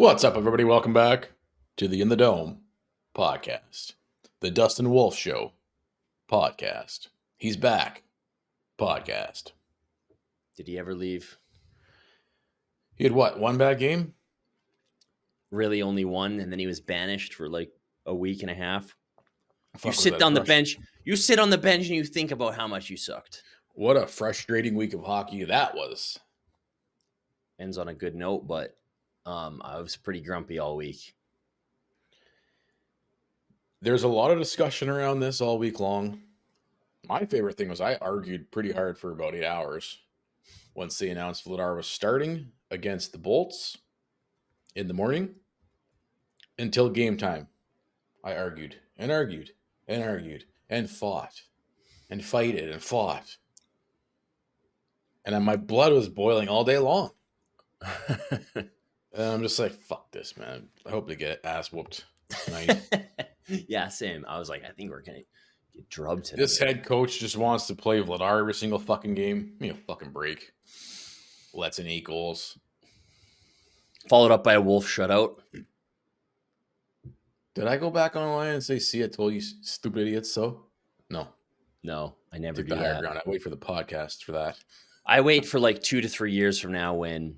What's up, everybody? Welcome back to the In the Dome podcast, the Dustin Wolf Show podcast. He's back podcast. Did he ever leave? He had what? One bad game? Really only one, and then he was banished for like a week and a half. Fuck, You sit on the bench. You sit on the bench and you think about how much you sucked. What a frustrating week of hockey that was. Ends on a good note, but I was pretty grumpy all week. There's a lot of discussion around this all week long. My favorite thing was I argued pretty hard for about 8 hours once they announced Vladar was starting against the Bolts in the morning until game time. I argued and argued and argued and fought and fighted and fought. And my blood was boiling all day long. And I'm just like, fuck this, man. I hope they get ass whooped tonight. Yeah, same. I was like, I think we're going to get drubbed today. This head coach just wants to play Vladar every single fucking game. Give me a fucking break. Lets in 8 goals. Followed up by a Wolf shutout. Did I go back online and say, see, I told you stupid idiots so? No. No, I never Take do the higher that. ground. I wait for the podcast for that. I wait for like 2 to 3 years from now when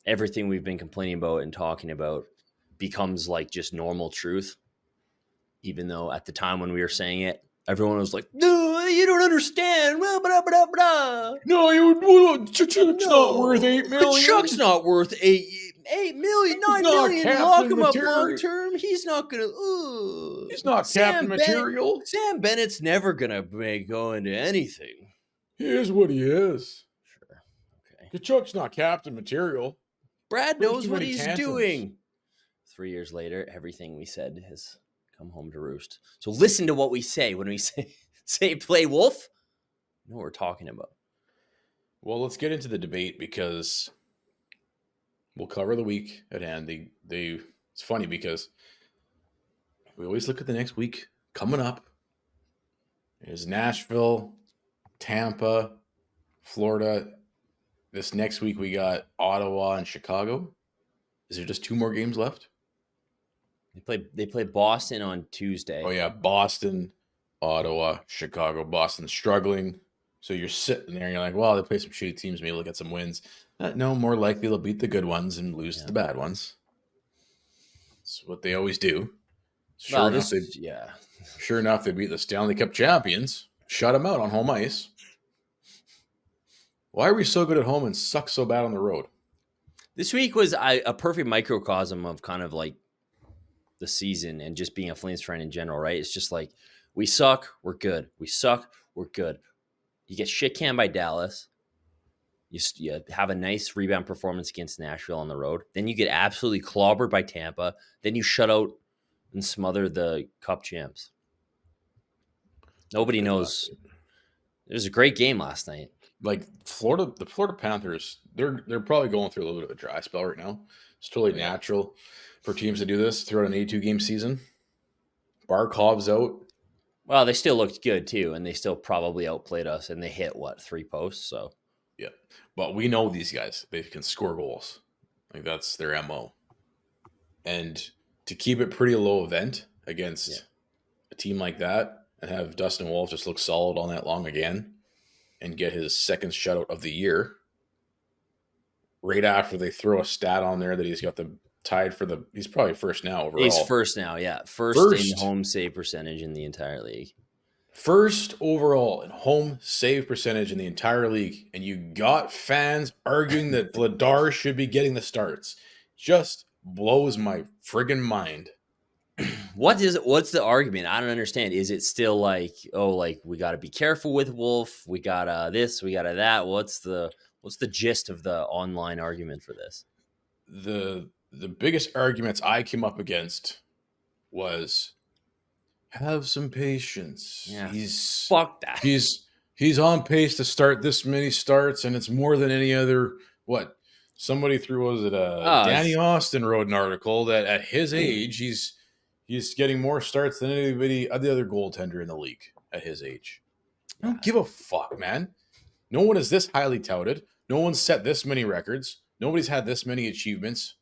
everything we've been complaining about and talking about becomes like just normal truth. Even though at the time when we were saying it, everyone was like, no, you don't understand. Blah, blah, blah, blah. No, Chuck's not worth 8 million. Chuck's not worth 8 million, 9 million. Lock him up long term. He's not going to. He's not captain material. Sam Bennett's never going to go into anything. He is what he is. Sure. Okay. Chuck's not captain material. Brad knows what he's doing. 3 years later, everything we said has come home to roost. So listen to what we say when we say play Wolf. You know what we're talking about. Well, let's get into the debate because we'll cover the week at hand. It's funny because we always look at the next week coming up. There's Nashville, Tampa, Florida. This next week we got Ottawa and Chicago. Is there just 2 more games left? They play Boston on Tuesday. Oh yeah, Boston, Ottawa, Chicago. Boston's struggling. So you're sitting there and you're like, well, they play some shitty teams. Maybe they'll get some wins. No, more likely they'll beat the good ones and lose to the bad ones. That's what they always do. Sure enough, they beat the Stanley Cup champions. Shut them out on home ice. Why are we so good at home and suck so bad on the road? This week was a perfect microcosm of kind of like the season and just being a Flames fan in general, right? It's just like, we suck, we're good. We suck, we're good. You get shit canned by Dallas. You have a nice rebound performance against Nashville on the road. Then you get absolutely clobbered by Tampa. Then you shut out and smother the Cup champs. Nobody knows. It was a great game last night. Like the Florida Panthers, they're probably going through a little bit of a dry spell right now. It's totally natural for teams to do this throughout an 82-game season. Barkov's out. Well, they still looked good too, and they still probably outplayed us, and they hit 3 posts. So yeah, but we know these guys; they can score goals. Like that's their MO. And to keep it pretty low event against a team like that, and have Dustin Wolf just look solid all night long again, and get his second shutout of the year, right after they throw a stat on there that he's got he's probably first now overall. He's first now, yeah. First in home save percentage in the entire league. First overall in home save percentage in the entire league. And you got fans arguing that Vladar should be getting the starts. Just blows my friggin' mind. What's the argument? I don't understand. Is it still like, we got to be careful with Wolf. We got this, we got that. What's the gist of the online argument for this? The biggest arguments I came up against was have some patience. Yeah, fuck that. He's on pace to start this many starts, and it's more than any other. What somebody threw was it? Danny Austin wrote an article that at his age he's getting more starts than anybody the other goaltender in the league at his age. I don't give a fuck, man. No one is this highly touted. No one's set this many records. Nobody's had this many achievements.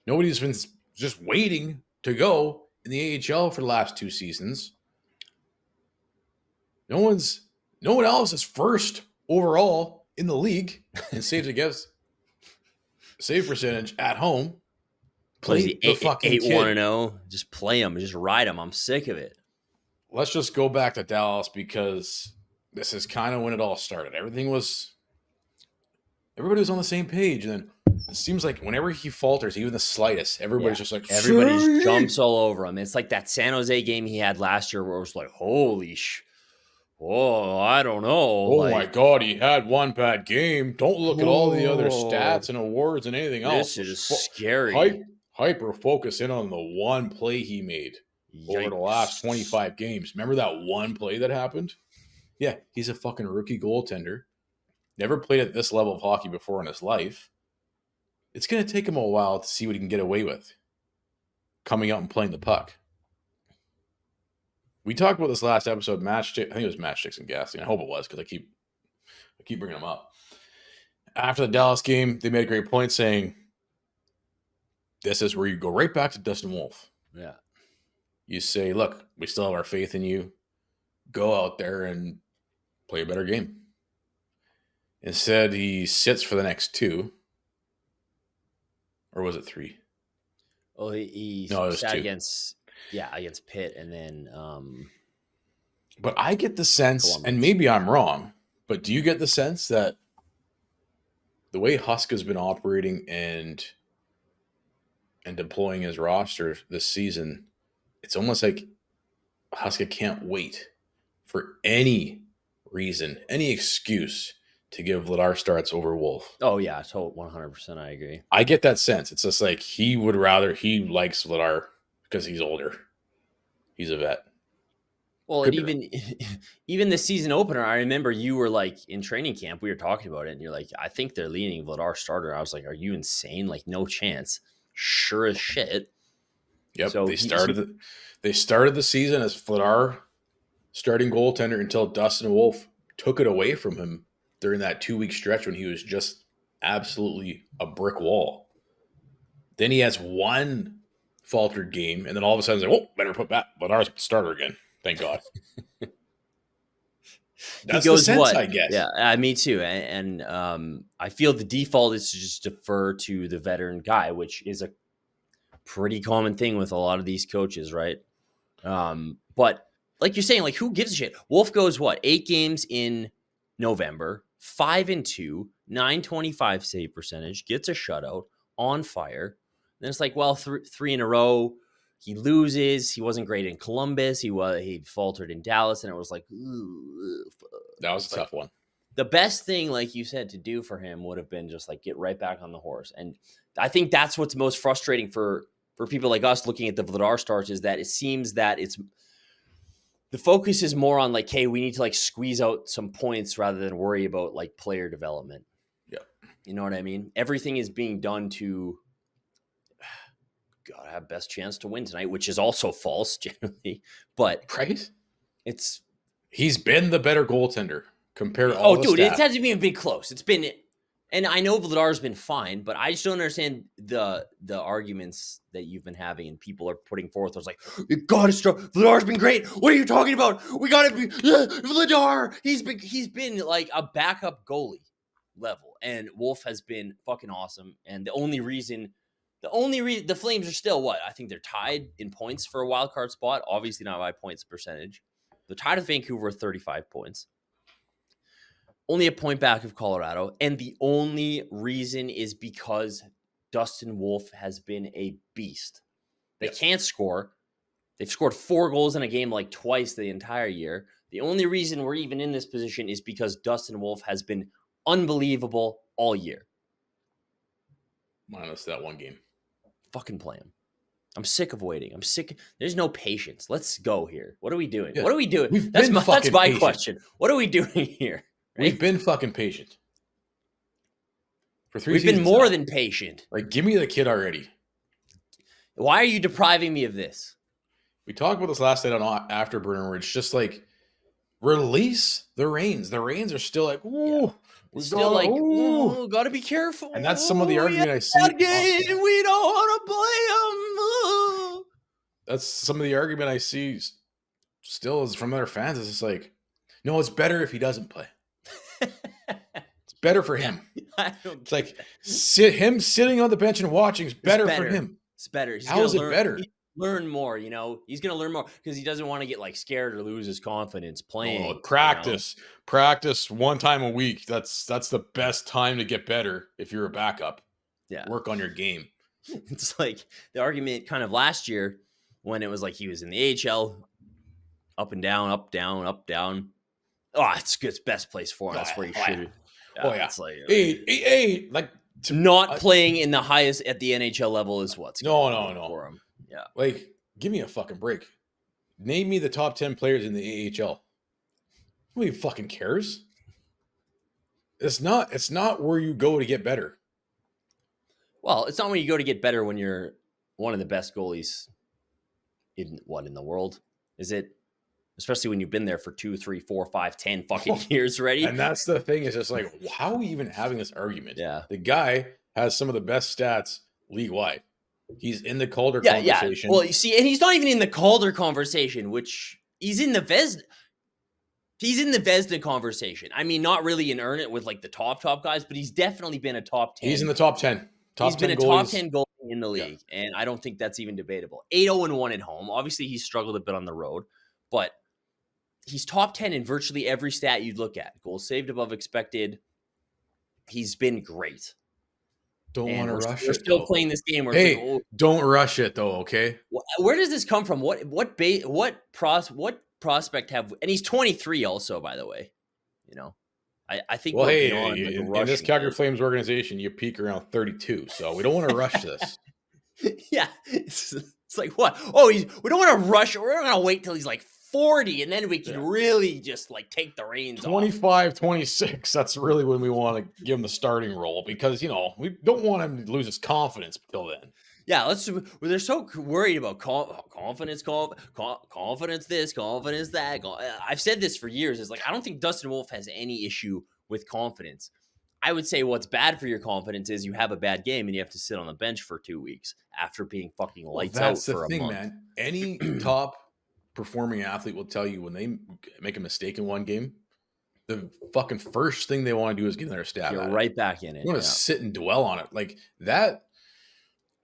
Nobody's been just waiting to go in the AHL for the last 2 seasons. No one else is first overall in the league in saves against save percentage at home. Play the fucking 8-1-0. kid. Just play him. Just ride him. I'm sick of it. Let's just go back to Dallas because this is kind of when it all started. Everybody was on the same page. And then it seems like whenever he falters, even the slightest, everybody's just like, everybody just jumps all over him. It's like that San Jose game he had last year where it was like, holy oh, I don't know. Oh my God, he had one bad game. Don't look at all the other stats and awards and anything else. This is scary. Hyper focus in on the one play he made over the last 25 games. Remember that one play that happened? Yeah, he's a fucking rookie goaltender. Never played at this level of hockey before in his life. It's going to take him a while to see what he can get away with coming out and playing the puck. We talked about this last episode, I think it was Matchsticks and Gassing. I hope it was because I keep bringing them up. After the Dallas game, they made a great point saying, this is where you go right back to Dustin Wolf. Yeah. You say, look, we still have our faith in you. Go out there and play a better game. Instead, he sits for the next 2. Or was it 3? Oh, he sat 2. against Pitt, and then but I get the sense, and maybe I'm wrong, but do you get the sense that the way Huska's been operating and deploying his roster this season, it's almost like Huska can't wait for any reason, any excuse to give Vladar starts over Wolf. Oh, yeah, 100%. I agree. I get that sense. It's just like he likes Vladar because he's older. He's a vet. Well, and even the season opener, I remember you were like in training camp, we were talking about it, and you're like, I think they're leaning Vladar starter. I was like, are you insane? Like, no chance. Sure as shit. Yep. So they started the season as Vladar starting goaltender until Dustin Wolf took it away from him during that 2-week stretch when he was just absolutely a brick wall. Then he has one faltered game, and then all of a sudden, like, better put back Vladar's starter again. Thank God. That's the sense, I guess. Yeah, me too. And I feel the default is to just defer to the veteran guy, which is a pretty common thing with a lot of these coaches, right? But like you're saying, like, who gives a shit? Wolf goes 8 games in November, 5-2, .925 save percentage, gets a shutout, on fire. Then it's like, well, 3 in a row. He loses. He wasn't great in Columbus. He faltered in Dallas, and it was like, that was a tough one. The best thing, like you said, to do for him would have been just like get right back on the horse. And I think that's what's most frustrating for people like us looking at the Vladar starts is that it seems that the focus is more on like, hey, we need to like squeeze out some points rather than worry about like player development. Yeah. You know what I mean? Everything is being done to gotta have best chance to win tonight, which is also false generally. But right, he's been the better goaltender. Compare all. Oh, dude, it hasn't even been close. It's been, and I know Vladar's been fine, but I just don't understand the arguments that you've been having and people are putting forth. I was like, you gotta start. Vladar's been great. What are you talking about? We gotta be Vladar. He's been like a backup goalie level, and Wolf has been fucking awesome. And the only reason the Flames are still what? I think they're tied in points for a wild card spot. Obviously not by points percentage. They're tied with Vancouver with 35 points. Only a point back of Colorado. And the only reason is because Dustin Wolf has been a beast. They can't score. They've scored 4 goals in a game like twice the entire year. The only reason we're even in this position is because Dustin Wolf has been unbelievable all year. Minus that one game. Fucking play him. I'm sick of waiting. I'm sick. There's no patience. Let's go here. What are we doing? Yeah. What are we doing? That's my question. What are we doing here? Right? We've been fucking patient. For 3 seasons. We've been more than patient. Like, give me the kid already. Why are you depriving me of this? We talked about this last night on Afterburner where it's just like, release the reins. The reins are still like, ooh. We've still got like, ooh. oh, gotta be careful. And that's some of the Oh, argument I see. bad game. We don't want to play him. That's some of the argument I see still is from other fans. It's just like, no, it's better if he doesn't play. It's better for him. I don't It's like him sitting on the bench and watching is better for him. It's better. How is it better? Learn more, you know. He's gonna learn more because he doesn't want to get like scared or lose his confidence playing. Oh, practice one time a week. That's the best time to get better if you're a backup. Yeah, work on your game. It's like the argument kind of last year when it was like he was in the AHL, up and down, up, down, up, down. Oh, it's good. It's best place for him. That's where he should. Yeah. It's like like not playing in the highest at the NHL level is what's no for him. Yeah, like give me a fucking break. Name me the top 10 players in the AHL. Nobody fucking cares. It's not where you go to get better. Well, it's not when you go to get better when you're one of the best goalies in the world. Is it? Especially when you've been there for 2, 3, 4, 5, 10 fucking years already. And that's the thing, is just like, how are we even having this argument? Yeah. The guy has some of the best stats league-wide. He's in the Calder conversation. Well, you see, and he's not even in the Calder conversation, which he's in the Vezina. He's in the Vezina conversation. I mean, not really in earn it with like the top guys, but he's definitely been a top 10. He's in the top 10. He's been a top 10 goalie in the league, and I don't think that's even debatable. 8-0-1 at home. Obviously, he's struggled a bit on the road, but he's top 10 in virtually every stat you'd look at. Goals saved above expected. He's been great. Don't want to rush it. We're still playing this game. Hey, don't rush it though, okay? Where does this come from? What prospect have? And he's 23 also, by the way. You know, I think. Well, hey, in this Calgary Flames organization, you peak around 32, so we don't want to rush this. Yeah, it's like what? Oh, we don't want to rush. We're going to wait till he's like 40, and then we can really just like take the reins 25, 26. That's really when we want to give him the starting role, because, you know, we don't want him to lose his confidence until then. Yeah, they're so worried about confidence, confidence this, confidence that. I've said this for years. It's like, I don't think Dustin Wolf has any issue with confidence. I would say what's bad for your confidence is you have a bad game and you have to sit on the bench for 2 weeks after being fucking lights out for a month. That's the thing, man. Any top performing athlete will tell you when they make a mistake in one game, the fucking first thing they want to do is get their stat. You're right back in it. You want to sit and dwell on it. Like that,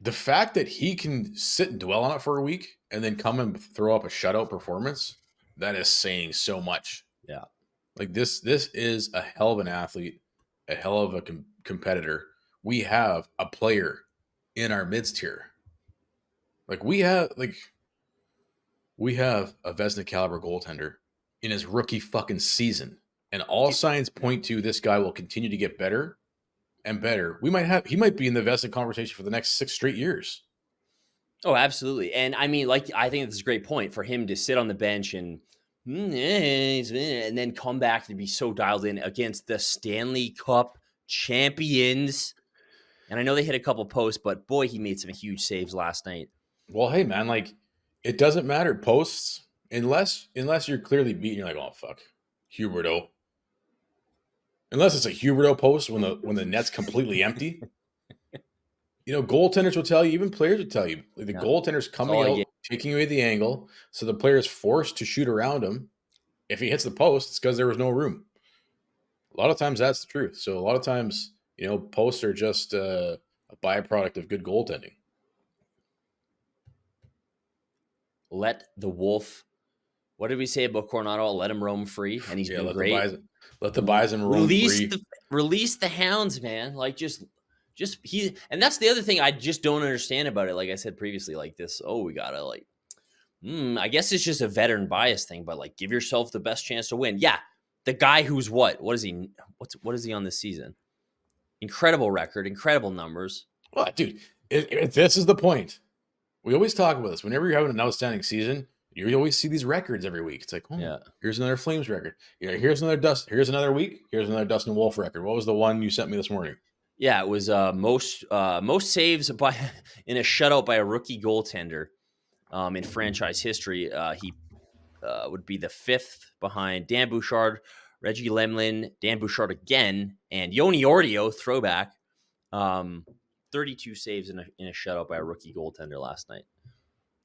the fact that he can sit and dwell on it for a week and then come and throw up a shutout performance, that is saying so much. Yeah. Like this is a hell of an athlete, a hell of a competitor. We have a player in our midst here. Like we have a Vezina caliber goaltender in his rookie fucking season, and all signs point to this guy will continue to get better and better. He might be in the Vezina conversation for the next 6 straight years. Oh, absolutely. And I mean, like, I think it's a great point for him to sit on the bench and then come back to be so dialed in against the Stanley Cup champions. And I know they hit a couple posts, but boy, he made some huge saves last night. Well, hey man, like, it doesn't matter posts unless you're clearly beaten. You're like, oh fuck, Huberdeau. Unless it's a Huberdeau post when the net's completely empty. You know, goaltenders will tell you, even players will tell you, like the goaltender's coming out, taking away the angle, so the player's forced to shoot around him. If he hits the post, it's because there was no room. A lot of times that's the truth. So a lot of times, you know, posts are just a byproduct of good goaltending. Let the Wolf. What did we say about Coronado? Let him roam free, and he's been great. Let the Bison roam free. Release the hounds, man. Like just he. And that's the other thing I just don't understand about it. Like I said previously, like this. Oh, we gotta like. I guess it's just a veteran bias thing, but like give yourself the best chance to win. Yeah, the guy who's what is he? What is he on this season? Incredible record, incredible numbers. Well, dude, this is the point. We always talk about this. Whenever you're having an outstanding season, you always see these records every week. It's like, here's another Flames record. Yeah, here's another week. Here's another Dustin Wolf record. What was the one you sent me this morning? Yeah, it was most saves in a shutout by a rookie goaltender in franchise history. He would be the 5th behind Dan Bouchard, Reggie Lemlin, Dan Bouchard again, and Yoni Ordio, throwback. 32 saves in a shutout by a rookie goaltender last night.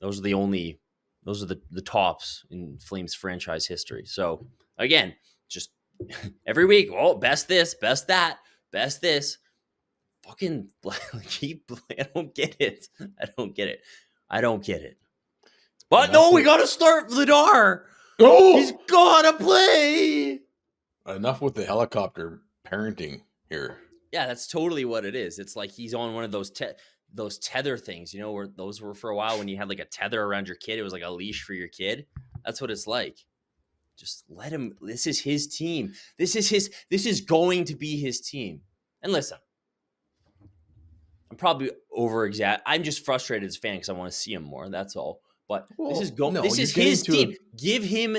Those are the tops in Flames franchise history. So again, just every week, best this, best that, best this. Fucking keep. I don't get it. But no, we got to start Vladar. Oh, he's gotta play. Enough with the helicopter parenting here. Yeah, that's totally what it is. It's like he's on one of those tether things, where those were for a while when you had like a tether around your kid. It was like a leash for your kid. That's what it's like. Just let him. This is his team. This is going to be his team. And listen, I'm probably I'm just frustrated as a fan because I want to see him more. That's all. But this is his team. Give him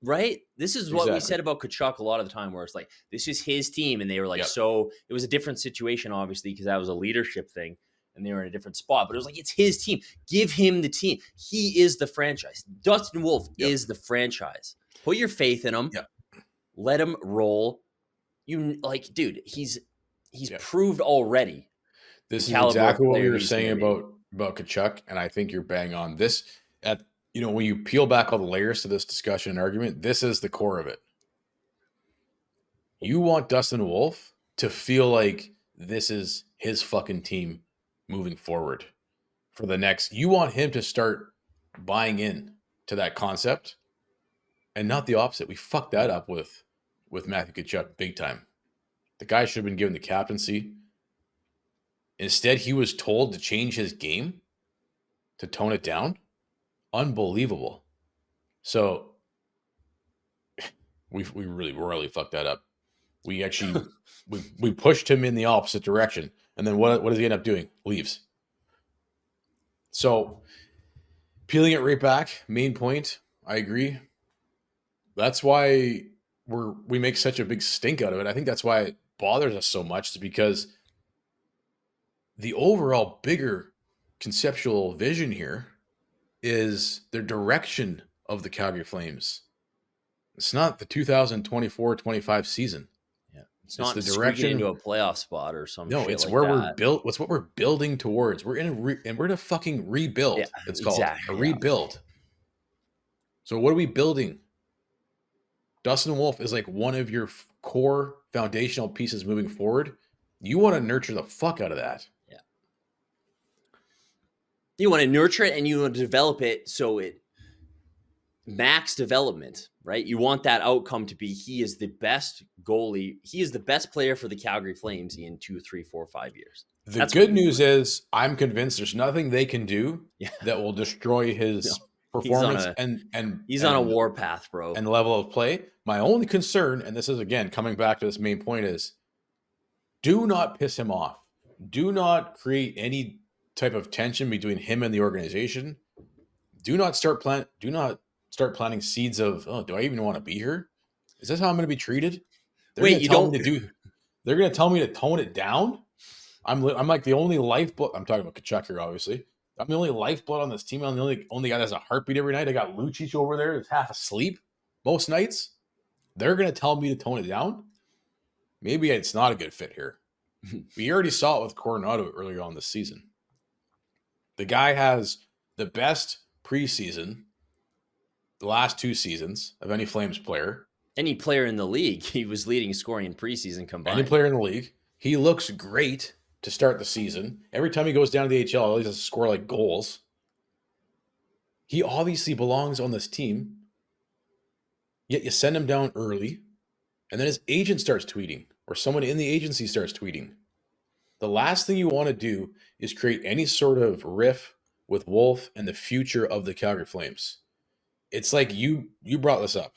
right. This is what we said about Tkachuk a lot of the time, where it's like this is his team, and they were like, so it was a different situation, obviously, because that was a leadership thing, and they were in a different spot. But it was like it's his team. Give him the team. He is the franchise. Dustin Wolf is the franchise. Put your faith in him. Let him roll. Dude, he's proved already. This is exactly what we were saying about Tkachuk, and I think you're bang on. This, when you peel back all the layers to this discussion and argument, this is the core of it. You want Dustin Wolf to feel like this is his fucking team moving forward for the next. You want him to start buying in to that concept, and not the opposite. We fucked that up with Matthew Tkachuk big time. The guy should have been given the captaincy. Instead, he was told to change his game, to tone it down. Unbelievable. So we really royally fucked that up. We actually we pushed him in the opposite direction, and then what does he end up doing? Leaves. So peeling it right back, main point. I agree. That's why we make such a big stink out of it. I think that's why it bothers us so much, is because the overall bigger conceptual vision here is the direction of the Calgary Flames. It's not the 2024-25 season. Yeah, it's not the direction into a playoff spot or something. No, it's where we're built. It's what we're building towards. We're in a fucking rebuild. It's called a rebuild. So what are we building? Dustin Wolf is like one of your core foundational pieces moving forward. You want to nurture the fuck out of that. You want to nurture it and you want to develop it so it max development, right? You want that outcome to be he is the best goalie. He is the best player for the Calgary Flames in 2, 3, 4, 5 years. That's good news is I'm convinced there's nothing they can do that will destroy his performance he's on a warpath, bro. And level of play. My only concern, and this is again coming back to this main point, is do not piss him off. Do not create any type of tension between him and the organization. Do not start planting seeds of, do I even want to be here? Is this how I'm going to be treated? They're going to tell me to tone it down. I'm like the only lifeblood. I'm talking about Tkachuk here, obviously. I'm the only lifeblood on this team. I'm the only guy that has a heartbeat every night. I got Lucic over there that's half asleep most nights. They're going to tell me to tone it down. Maybe it's not a good fit here. We already saw it with Coronado earlier on this season. The guy has the best preseason the last 2 seasons of any Flames player. Any player in the league. He was leading scoring in preseason combined. Any player in the league. He looks great to start the season. Every time he goes down to the AHL, he has to score like goals. He obviously belongs on this team. Yet you send him down early, and then his agent starts tweeting, or someone in the agency starts tweeting. The last thing you want to do is create any sort of riff with Wolf and the future of the Calgary Flames. It's like you brought this up.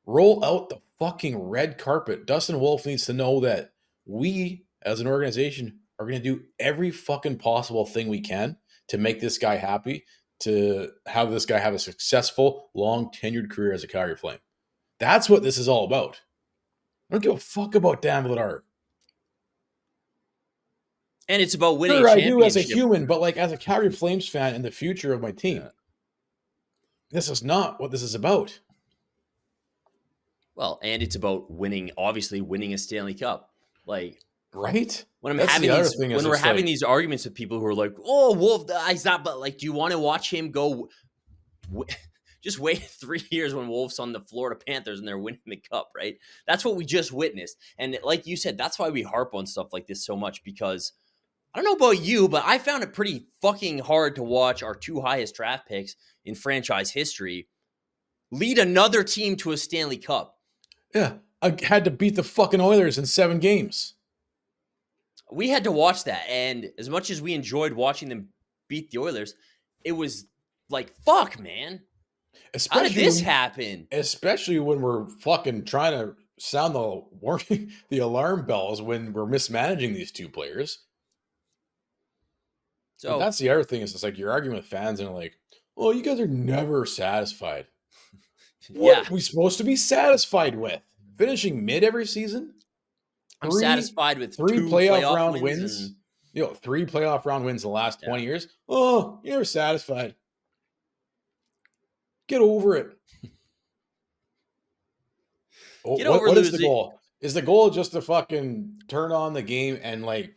Roll out the fucking red carpet. Dustin Wolf needs to know that we, as an organization, are going to do every fucking possible thing we can to make this guy happy, to have this guy have a successful, long-tenured career as a Calgary Flame. That's what this is all about. I don't give a fuck about Dan Vladar. And it's about winning sure, I do as a human, but like as a Calgary Flames fan and the future of my team, this is not what this is about. Well, and it's about winning, obviously winning a Stanley Cup. Like Right? when I'm That's having the other these, thing is when we're it's having like, these arguments with people who are like, "Oh, Wolf, he's not," but like, do you want to watch him go? Just wait 3 years when Wolf's on the Florida Panthers and they're winning the cup, right? That's what we just witnessed. And like you said, that's why we harp on stuff like this so much, because I don't know about you, but I found it pretty fucking hard to watch our 2 highest draft picks in franchise history lead another team to a Stanley Cup. yeah, I had to beat the fucking Oilers in 7 games. We had to watch that. And as much as we enjoyed watching them beat the Oilers, it was like, fuck, man. How did this happen? Especially when we're fucking trying to sound the warning, the alarm bells when we're mismanaging these 2 players. But So that's the other thing is it's like you're arguing with fans and like, well, you guys are never satisfied. What yeah, are we supposed to be satisfied with? Finishing mid every season? I'm Three, satisfied with 3 2 playoff playoff round wins. wins? And 3 playoff round wins in the last yeah. 20 years? Oh, you're never satisfied. Get over it. Get over What is the losing. goal? Is the goal just to fucking turn on the game and like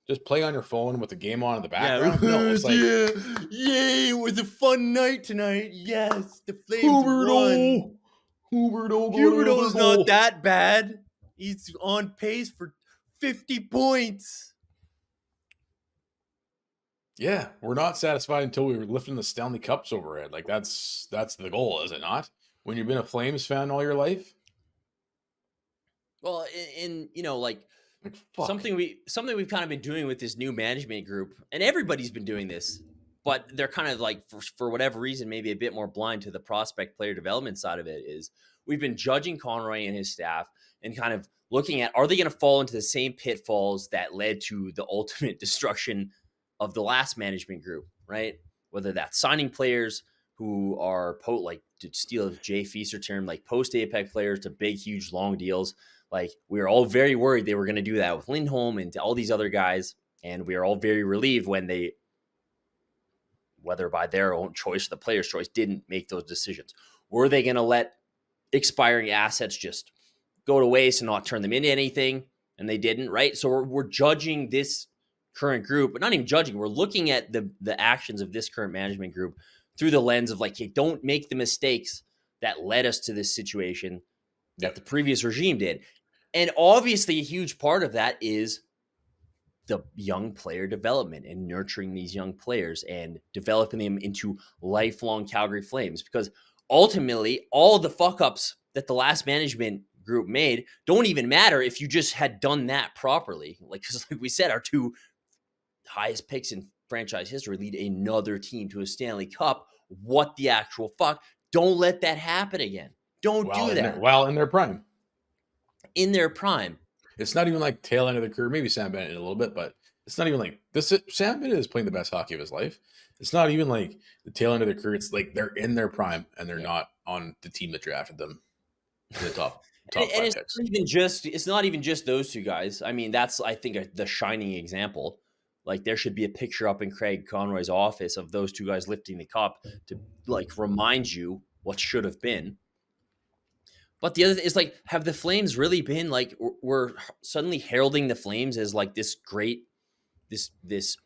just play on your phone with the game on in the background? No, it's like Yay, it was a fun night tonight. Yes, the Flames won. Huberto's not that bad. He's on pace for 50 points. Yeah, we're not satisfied until we were lifting the Stanley Cups overhead. Like that's the goal, is it not? When you've been a Flames fan all your life? Well, in like fuck. something we've kind of been doing with this new management group, and everybody's been doing this, but they're kind of like for whatever reason maybe a bit more blind to the prospect player development side of it, is we've been judging Conroy and his staff and kind of looking at, are they going to fall into the same pitfalls that led to the ultimate destruction of the last management group, right? Whether that's signing players who are like, to steal Jay Feaster term, like post Apex players to big, huge, long deals. Like we were all very worried they were going to do that with Lindholm and all these other guys. And we are all very relieved when they, whether by their own choice or the player's choice, didn't make those decisions. Were they going to let expiring assets just go to waste and not turn them into anything? And they didn't, right? So we're judging this current group, but not even judging. We're looking at the actions of this current management group through the lens of like, hey, don't make the mistakes that led us to this situation that the previous regime did. And obviously a huge part of that is the young player development and nurturing these young players and developing them into lifelong Calgary Flames. Because ultimately, all the fuck-ups that the last management group made don't even matter if you just had done that properly. Because like we said, our 2 highest picks in franchise history lead another team to a Stanley Cup. What the actual fuck? Don't let that happen again. Don't do that. In their prime. In their prime. It's not even like tail end of the career. Maybe Sam Bennett in a little bit, but it's not even like this. Sam Bennett is playing the best hockey of his life. It's not even like the tail end of their career. It's like they're in their prime and they're not on the team that drafted them in the top and 5 it's picks. It's not even just those 2 guys. I mean, that's, I think, the shining example. Like there should be a picture up in Craig Conroy's office of those 2 guys lifting the cup to like remind you what should have been. But the other thing is like, have the Flames really been like, we're suddenly heralding the Flames as like this great, this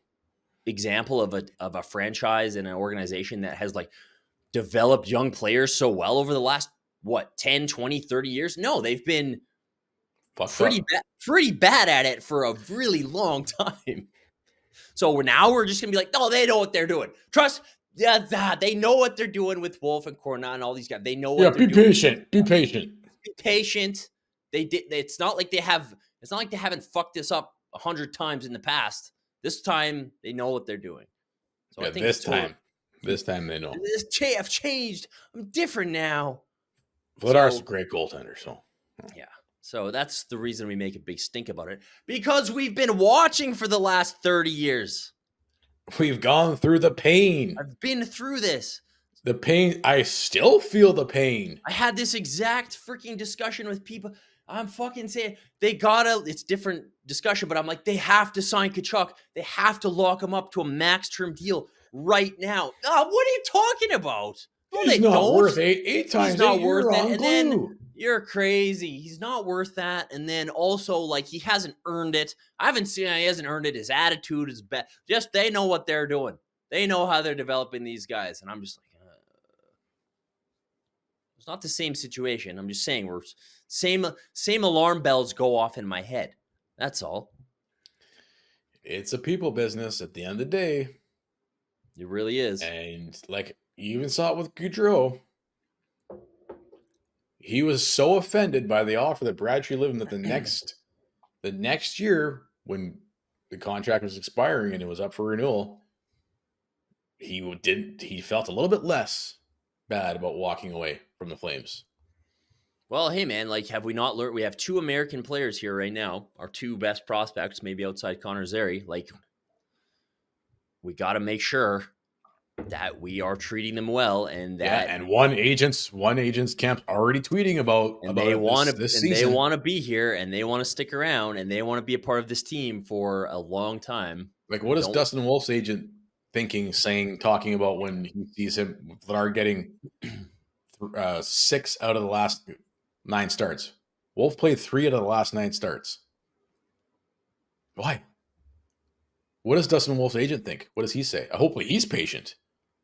example of a franchise and an organization that has like developed young players so well over the last, 10, 20, 30 years? No, they've been pretty bad at it for a really long time. So now we're just going to be like, no, they know what they're doing. Trust. Yeah, they know what they're doing with Wolf and Cornat and all these guys. They know what they're doing. Be patient. Be patient. They did. It's not like they haven't fucked this up 100 times in the past. This time they know what they're doing. So I think this time they know. I've changed. I'm different now. Vladar's a great goaltender. So yeah. So that's the reason we make a big stink about it, because we've been watching for the last 30 years. We've gone through the pain. I've been through this. The pain. I still feel the pain. I had this exact freaking discussion with people. I'm fucking saying it's different discussion, but I'm like, they have to sign Tkachuk. They have to lock him up to a max term deal right now. Oh, what are you talking about? No, he's not worth eight times. He's not worth it. And then You're crazy. He's not worth that. And then also, like, he hasn't earned it. I haven't seen he hasn't earned it. His attitude is bad. Just they know what they're doing. They know how they're developing these guys. And I'm just like, it's not the same situation. I'm just saying we're same alarm bells go off in my head. That's all. It's a people business at the end of the day. It really is. And like you even saw it with Goudreau. He was so offended by the offer that Brad treated him that the next year when the contract was expiring and it was up for renewal, he felt a little bit less bad about walking away from the Flames. Well, hey man, like, have we not learned? We have 2 American players here right now, our 2 best prospects, maybe outside Connor Zary. Like, we got to make sure that we are treating them well, and that and one agent's camp's already tweeting about they want this to, and season. they want to be here, and they want to stick around, and they want to be a part of this team for a long time. Like, what is Dustin Wolf's agent thinking, talking about when he sees him Vladar getting 6 out of the last 9 starts? Wolf played 3 out of the last 9 starts. Why? What does Dustin Wolf's agent think? What does he say? Hopefully he's patient.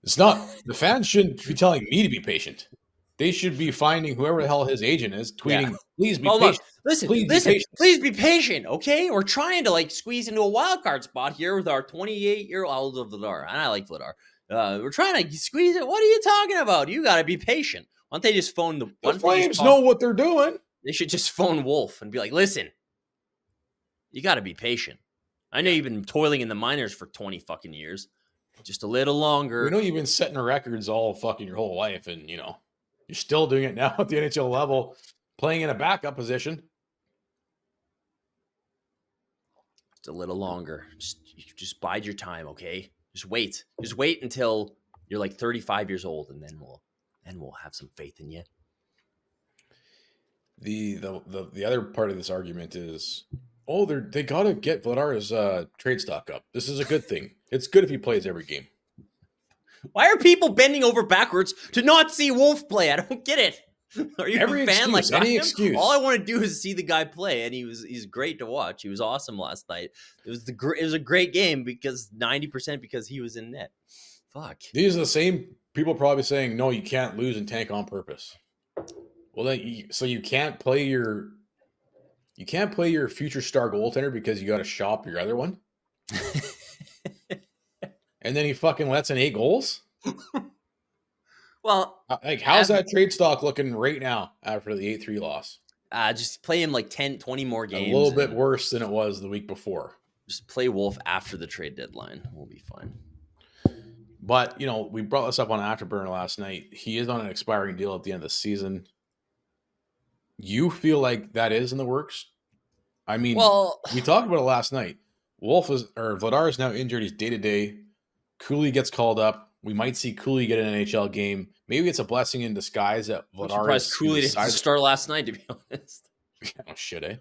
It's not, the fans shouldn't be telling me to be patient. They should be finding whoever the hell his agent is, tweeting, please be patient. Look, please be patient, okay? We're trying to, like, squeeze into a wild card spot here with our 28-year-old Vladar. And I like Vladar. We're trying to squeeze it. What are you talking about? You got to be patient. Why don't they just phone the Flames know what they're doing. They should just phone Wolf and be like, listen, you got to be patient. I know you've been toiling in the minors for 20 fucking years. Just a little longer. We know you've been setting records all fucking your whole life, and, you know, you're still doing it now at the NHL level, playing in a backup position. Just a little longer. Just bide your time, okay? Just wait. Just wait until you're like 35 years old, and then we'll have some faith in you. The other part of this argument is, they got to get Vladar's trade stock up. This is a good thing. It's good if he plays every game. Why are people bending over backwards to not see Wolf play? I don't get it. Are you a fan like any excuse? All I want to do is see the guy play, and he's great to watch. He was awesome last night. It was a great game because 90% because he was in net. Fuck. These are the same people probably saying, no, you can't lose and tank on purpose. Well, then you can't play your future star goaltender because you got to shop your other one. And then he fucking lets in 8 goals. Well, like, how's that trade stock looking right now after the 8-3 loss? Just play him like 10, 20 more games. A little bit worse than it was the week before. Just play Wolf after the trade deadline. We'll be fine. But, you know, we brought this up on Afterburner last night. He is on an expiring deal at the end of the season. You feel like that is in the works? I mean, we talked about it last night. Vladar is now injured. He's day-to-day. Cooley gets called up. We might see Cooley get an NHL game. Maybe it's a blessing in disguise that Vladar is surprised Cooley didn't start last night, to be honest. Oh, shit, eh?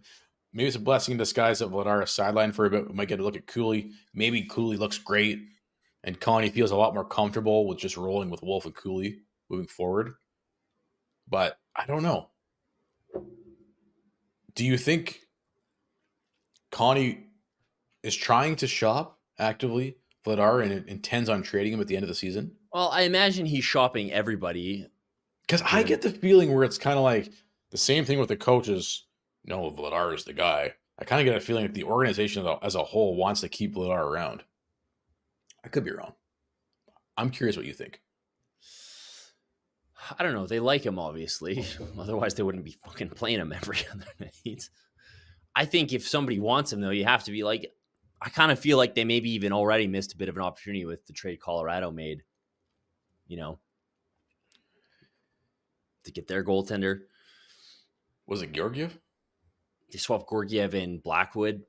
Maybe it's a blessing in disguise that Vladar is sidelined for a bit. We might get a look at Cooley. Maybe Cooley looks great, and Connie feels a lot more comfortable with just rolling with Wolf and Cooley moving forward. But I don't know. Do you think Connie is trying to shop actively Vladar and intends on trading him at the end of the season? Well, I imagine he's shopping everybody. Because I get the feeling where it's kind of like the same thing with the coaches. No, Vladar is the guy. I kind of get a feeling that the organization as a whole wants to keep Vladar around. I could be wrong. I'm curious what you think. I don't know. They like him, obviously. Otherwise, they wouldn't be fucking playing him every other night. I think if somebody wants him, though, you have to be like, I kind of feel like they maybe even already missed a bit of an opportunity with the trade Colorado made, you know, to get their goaltender. Was it Georgiev? They swapped Georgiev and Blackwood.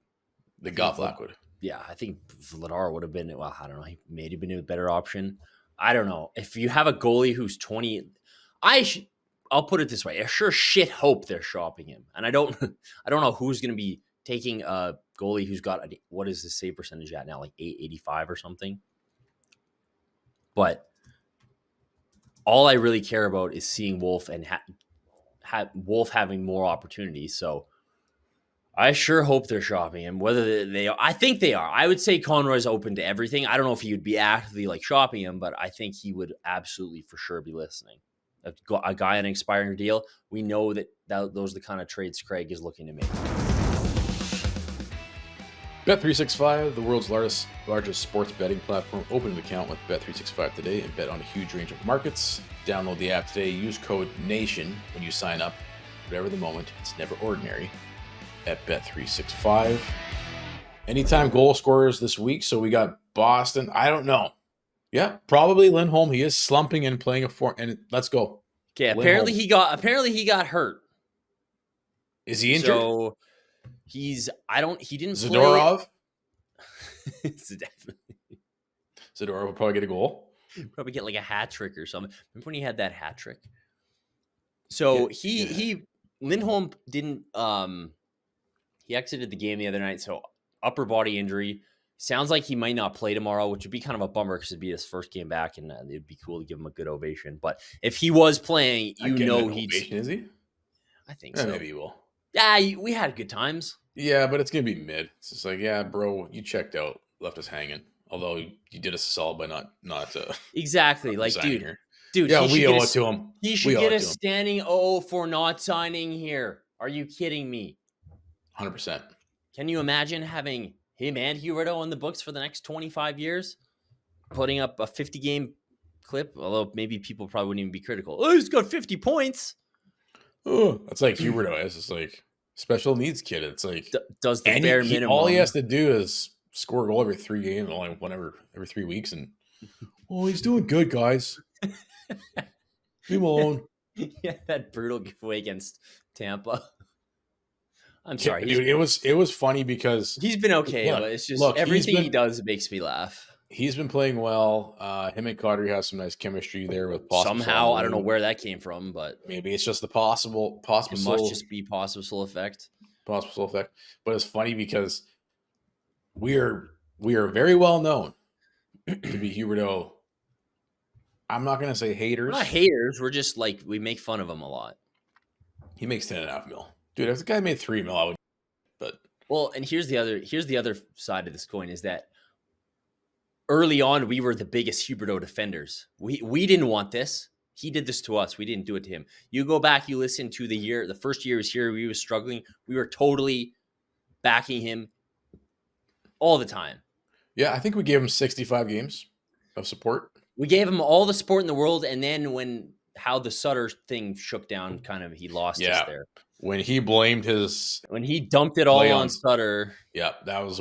They got Blackwood. Yeah, I think Vladar would have been, well, I don't know. He may have been a better option. I don't know. If you have a goalie who's 20, I'll put it this way. I sure shit hope they're shopping him. And I don't know who's going to be taking a goalie who's got, what is the save percentage at now? Like 885 or something. But all I really care about is seeing Wolf and Wolf having more opportunities. So I sure hope they're shopping him. Whether they are, I think they are. I would say Conroy's open to everything. I don't know if he would be actively like shopping him, but I think he would absolutely for sure be listening. A guy on an expiring deal, we know that those are the kind of trades Craig is looking to make. Bet365, the world's largest sports betting platform. Open an account with Bet365 today and bet on a huge range of markets. Download the app today. Use code NATION when you sign up. Whatever the moment, it's never ordinary at Bet365. Anytime goal scorers this week. So we got Boston. I don't know. Yeah, probably Lindholm. He is slumping and playing a four. And let's go. Okay, apparently he got hurt. Is he injured? So he didn't Zadorov? play. Definitely. Zadorov will probably get a goal. Probably get like a hat trick or something. Remember when he had that hat trick? So Lindholm didn't he exited the game the other night, so upper body injury. Sounds like he might not play tomorrow, which would be kind of a bummer because it'd be his first game back, and it'd be cool to give him a good ovation. But if he was playing, he'd. Is he? I think so. Maybe he will. Yeah, we had good times. Yeah, but it's gonna be mid. It's just like, yeah, bro, you checked out, left us hanging. Although you did us a solid by not exactly like, dude. Yeah, we owe it to him. He should get a standing O for not signing here. Are you kidding me? 100%. Can you imagine having him and Huberdeau on the books for the next 25 years, putting up a 50-game clip? Although maybe people probably wouldn't even be critical. Oh, he's got 50 points. Oh, that's like Huberdeau. It's just like special needs kid. It's like does the bare minimum. All he has to do is score a goal every 3 games, or like every 3 weeks, and he's doing good, guys. Leave him alone. Yeah, that brutal giveaway against Tampa. I'm sorry, dude. It was funny because he's been okay, but it's just everything he does makes me laugh. He's been playing well. Him and Kadri have some nice chemistry there with somehow. I don't know where that came from, but maybe it's just the possible. It must just be possible effect. Possible effect. But it's funny because we are very well known to be Huberdeau. I'm not going to say haters. We're not haters. We're just like, we make fun of him a lot. He makes $10.5 million. Dude, if the guy made $3 million, I would. But well, and here's the other side of this coin is that early on we were the biggest Huberdeau defenders. We didn't want this. He did this to us. We didn't do it to him. You go back, you listen to the first year he was here, we were struggling. We were totally backing him all the time. Yeah, I think we gave him 65 games of support. We gave him all the support in the world, and then how the Sutter thing shook down, kind of he lost us there. When he blamed when he dumped it all on Sutter. Yeah, that was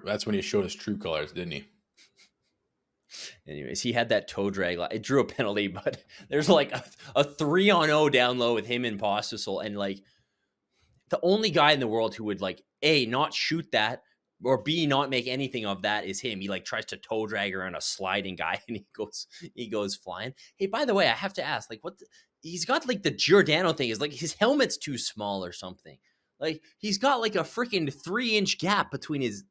that's when he showed his true colors, didn't he? Anyways, he had that toe drag. It drew a penalty, but there's like a 3-on-0 down low with him and Postisol, and like the only guy in the world who would like A, not shoot that, or B, not make anything of that is him. He like tries to toe drag around a sliding guy, and he goes flying. Hey, by the way, I have to ask, like, he's got like the Giordano thing is like his helmet's too small or something. Like he's got like a freaking 3-inch gap between his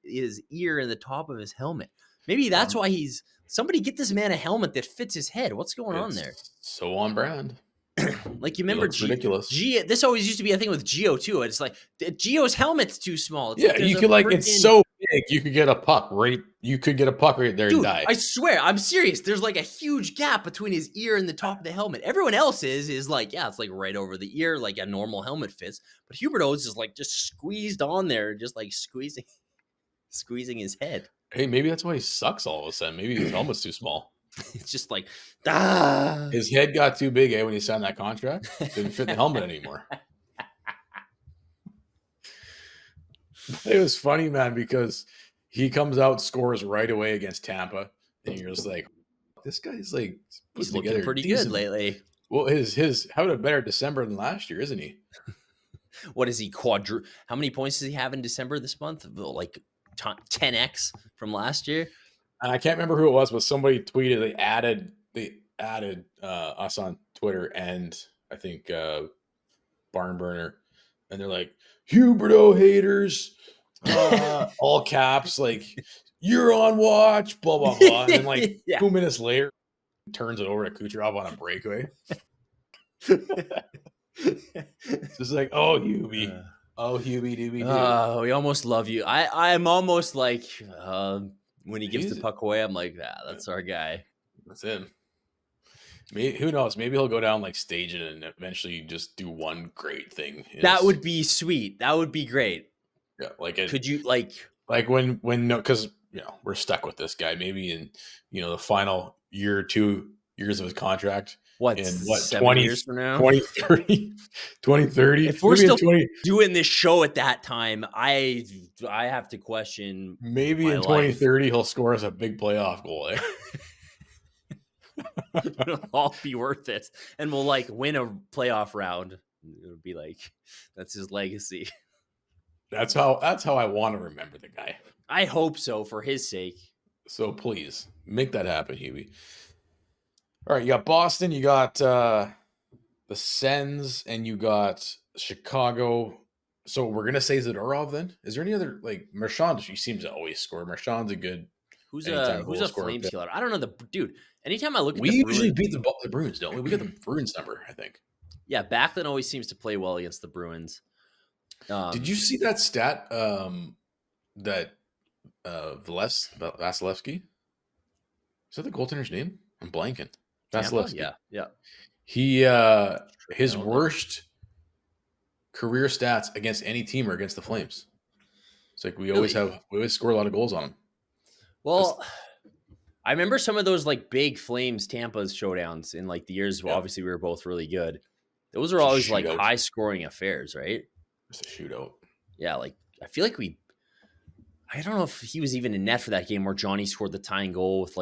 ear and the top of his helmet. Maybe that's why somebody get this man a helmet that fits his head. What's going on there? So on brand. Like, you remember ridiculous. This always used to be a thing with Gio too. It's like Gio's helmet's too small. It's like you could it's so big you could get a puck right. You could get a puck right there. Dude, and die. I swear, I'm serious. There's like a huge gap between his ear and the top of the helmet. Everyone else is like, yeah, it's like right over the ear, like a normal helmet fits. But Huberdeau's is like just squeezed on there, just like squeezing his head. Hey, maybe that's why he sucks all of a sudden. Maybe his helmet's too small. It's just like, his head got too big, when he signed that contract. Didn't fit the helmet anymore. It was funny, man, because he comes out, scores right away against Tampa, and you're just like, this guy's like, he's looking pretty good lately. Well, his how a better December than last year, isn't he? What is he How many points does he have in December this month? Like 10x from last year. And I can't remember who it was, but somebody tweeted they added us on Twitter and I think Barn Burner, and they're like, Huberdeau haters, all caps, like, you're on watch, blah blah blah. And then like 2 minutes later, turns it over to Kucherov on a breakaway. It's just like, oh, Hubie. Oh, Hubie, doobie, doo. We almost love you. I'm almost like when he gives the He's puck away, I'm like, that's our guy. That's him. Maybe, who knows? Maybe he'll go down like stage it and eventually just do one great thing. That would be sweet. That would be great. Yeah, like it. Could you Like when no, because we're stuck with this guy. Maybe in the final year or 2 years of his contract. what, In 7 years from now? 2030, 2030. If we're maybe still 20, doing this show at that time, I have to question. maybe my in life. 2030 he'll score us a big playoff goal. Eh? It'll all be worth it, and we'll win a playoff round. It'll be that's his legacy. That's how I want to remember the guy. I hope so, for his sake. So please make that happen, Huey. All right, you got Boston, you got the Sens, and you got Chicago. So we're gonna say Zadorov then. Is there any other Marchand? He seems to always score. Marchand's a good. Who's a Flames killer? I don't know the dude. Anytime I look at we the usually Bruins, beat the Bruins, don't we? We got the Bruins number, I think. yeah, Backlund always seems to play well against the Bruins. Did you see that stat? That Vasilevsky? Is that the goaltender's name? I'm blanking. Vasilevsky. Yeah. He his worst career stats against any team are against the Flames. It's like we always score a lot of goals on them. Well, I remember some of those big Flames Tampa's showdowns in the years where obviously we were both really good. Those are always high scoring affairs, right? It's a shootout. Yeah, I feel like I don't know if he was even in net for that game where Johnny scored the tying goal with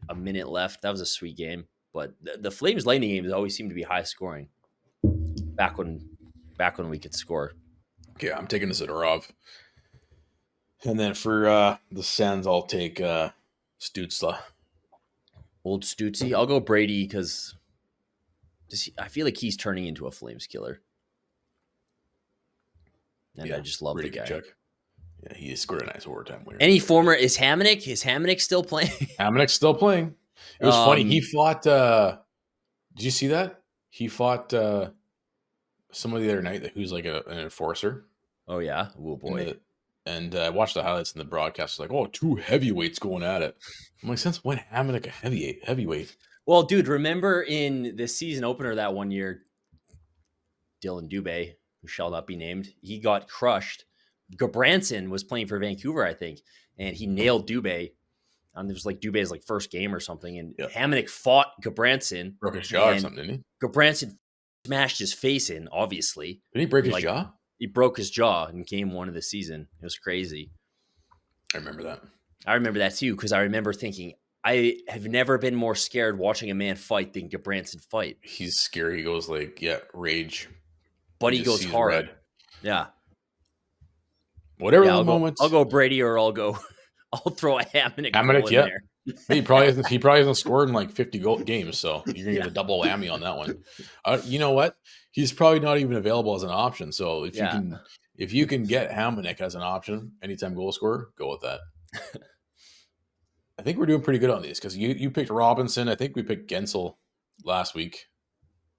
a minute left. That was a sweet game. But the Flames Lightning games always seem to be high scoring. Back when we could score. Okay, I'm taking Zadorov. And then for the Sens, I'll take Stützle. Old Stutzy. I'll go Brady because I feel like he's turning into a Flames killer. And I just love the guy. Check. Yeah, he scored a nice overtime winner. Any former is Hamonic? Is Hamonic still playing? Hamonic's still playing. It was funny. He fought. Did you see that? He fought somebody the other night who's an enforcer. Oh yeah, oh boy. And I watched the highlights in the broadcast. It's like, 2 heavyweights going at it. I'm like, since when Hamonic a heavyweight? Well, dude, remember in the season opener that one year, Dylan Dubé, who shall not be named, he got crushed. Gabranson was playing for Vancouver, I think, and he nailed Dubé. It was Dubé's first game or something, and Hamonic fought Gabranson. Broke his jaw or something, didn't he? Gabranson smashed his face in, obviously. Did he break his jaw? He broke his jaw in game 1 of the season. It was crazy. I remember that. I remember that too, because I remember thinking, I have never been more scared watching a man fight than Gabranson fight. He's scary. He goes rage. But he goes hard. Red. Yeah. Whatever the moment. I'll go Brady, or I'll throw a Hamonic in there. He probably hasn't scored in 50 games, so you're gonna get a double whammy on that one. You know what? He's probably not even available as an option. So if you can get Hamonic as an option, anytime goal scorer, go with that. I think we're doing pretty good on these because you picked Robinson. I think we picked Gensel last week.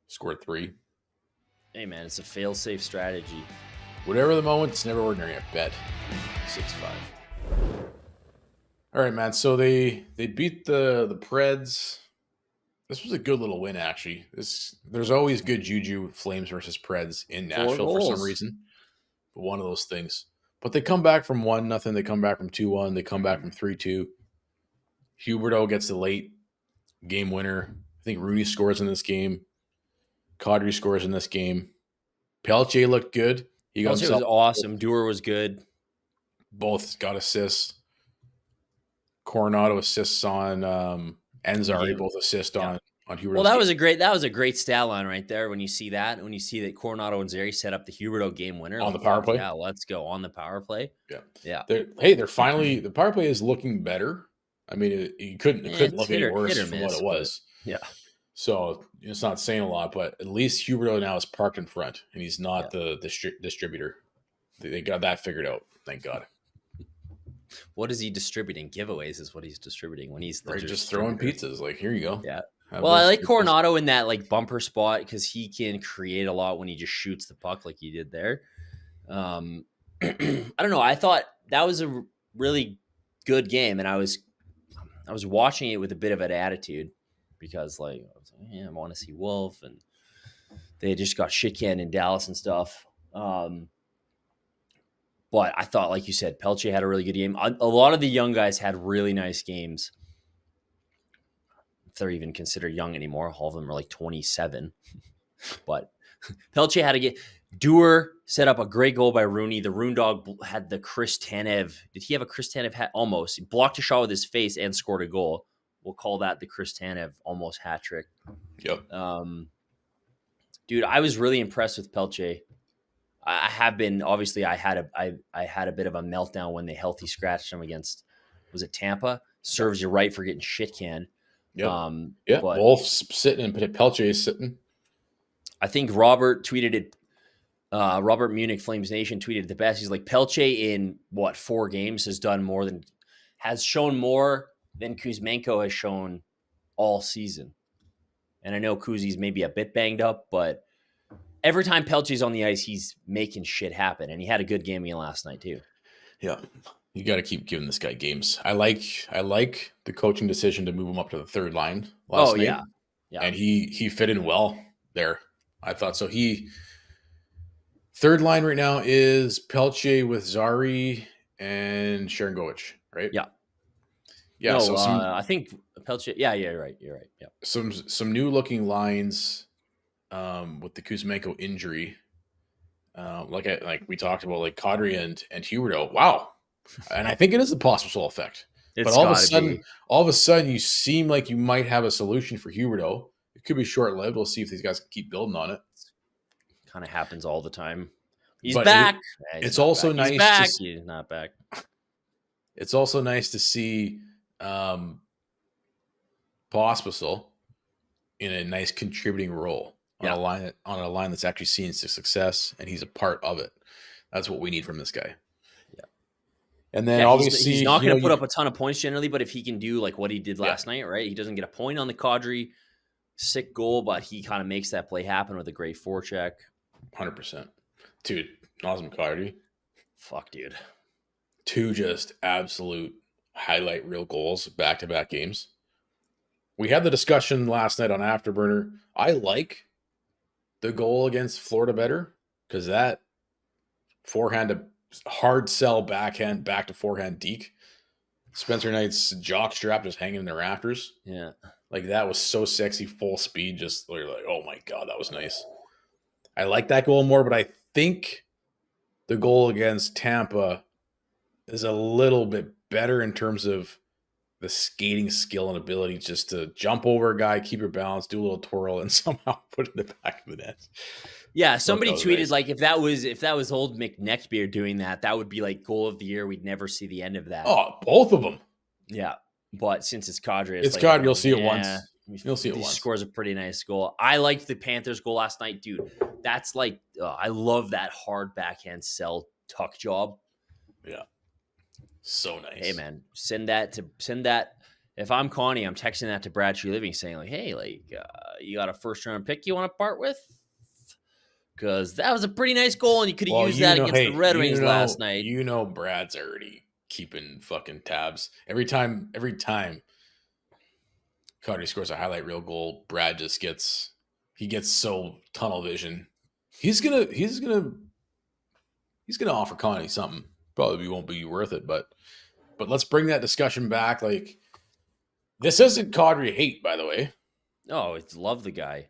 Scored 3. Hey man, it's a fail-safe strategy. Whatever the moment, it's never ordinary. I bet 6-5. All right, man. So they beat the Preds. This was a good little win, actually. There's always good juju Flames versus Preds in Nashville for some reason. But one of those things. But they come back from 1-0. They come back from 2-1. They come back from 3-2. Huberdeau gets the late game winner. I think Rudy scores in this game. Kadri scores in this game. Pelletier looked good. Pelletier was awesome. Dewar was good. Both got assists. Coronado assists on Enzari, both assist on Huberdeau. Well, that was a great stat line right there when you see that. When you see that Coronado and Zary set up the Huberdeau game winner. On the power play? Yeah, let's go. On the power play. Yeah. They're finally, the power play is looking better. I mean, it couldn't look any worse from what it was. Yeah. So it's not saying a lot, but at least Huberdeau now is parked in front, and he's not the distributor. They got that figured out. Thank God. What is he distributing? Giveaways is what he's distributing when he's just throwing pizzas. Here you go. Yeah. Well, I like Coronado in that like bumper spot because he can create a lot when he just shoots the puck like he did there. I don't know. I thought that was a really good game, and I was watching it with a bit of an attitude because like I was like, yeah, I want to see Wolf, and they just got shit canned in Dallas and stuff. But I thought, like you said, Pelche had a really good game. A lot of the young guys had really nice games. If they're even considered young anymore, all of them are like 27. But Pelche had a game. Dewar set up a great goal by Rooney. The Rune Dog had the Chris Tanev. Did he have a Chris Tanev hat? Almost. He blocked a shot with his face and scored a goal. We'll call that the Chris Tanev almost hat trick. Yep. Dude, I was really impressed with Pelche. I have been. Obviously, I had a bit of a meltdown when they healthy scratched him against, was it Tampa? Serves you right for getting shit canned. Yep. Yeah. Wolf's sitting and Pelche is sitting. I think Robert tweeted it. Robert Munich Flames Nation tweeted the best. He's like, Pelche in 4 games has shown more than Kuzmenko has shown all season. And I know Kuzi's maybe a bit banged up, but every time Pelche's on the ice, he's making shit happen. And he had a good game again last night too. Yeah. You got to keep giving this guy games. I like the coaching decision to move him up to the third line last night. Yeah. And he fit in well there. I thought so. Third line right now is Pelche with Zari and Sharangovich, right? Yeah. Yeah. No, so I think Pelche. Yeah, you're right. Yeah. Some new looking lines with the Kuzmenko injury. Like we talked about, like Kadri and Huberdeau. Wow. And I think it is a possible effect. But all of a sudden, you seem like you might have a solution for Huberdeau. It could be short lived. We'll see if these guys can keep building on it. Kind of happens all the time. He's back. It's also nice. He's back. He's not back. It's also nice to see Pospisil in a nice contributing role on a line that's actually seen success, and he's a part of it. That's what we need from this guy. Yeah. And then obviously he's not going to put up a ton of points generally, but if he can do like what he did last night, right? He doesn't get a point on the Kadri sick goal, but he kind of makes that play happen with a great forecheck. 100%. Dude, awesome Kadri. Fuck, dude. 2 just absolute highlight reel goals back-to-back games. We had the discussion last night on Afterburner. I like the goal against Florida better because that forehand to hard sell backhand back to forehand deke. Spencer Knight's jock strap just hanging in the rafters. Yeah. Like that was so sexy, full speed. Just like, oh my God, that was nice. I like that goal more, but I think the goal against Tampa is a little bit better in terms of the skating skill and ability just to jump over a guy, keep your balance, do a little twirl, and somehow put it in the back of the net. Yeah, somebody tweeted nice. Like if that was old McNeckbeard doing that, that would be like goal of the year. We'd never see the end of that. Oh, both of them. Yeah, but since it's Kadri, it's like, Kadri. You'll see it once. You'll see it once. He scores a pretty nice goal. I liked the Panthers goal last night, dude. That's like I love that hard backhand sell tuck job. Yeah, so nice. Hey man, send that. If I'm Connie, I'm texting that to Brad Tree Living, saying like, hey, like you got a first round pick you want to part with? Because that was a pretty nice goal, and you could have used that against the Red Wings last night. You know, Brad's already keeping fucking tabs. Every time Kadri scores a highlight reel goal, Brad just gets so tunnel vision. He's gonna offer Connie something. Probably won't be worth it, but let's bring that discussion back. Like, this isn't Kadri hate, by the way. Oh, it's love the guy.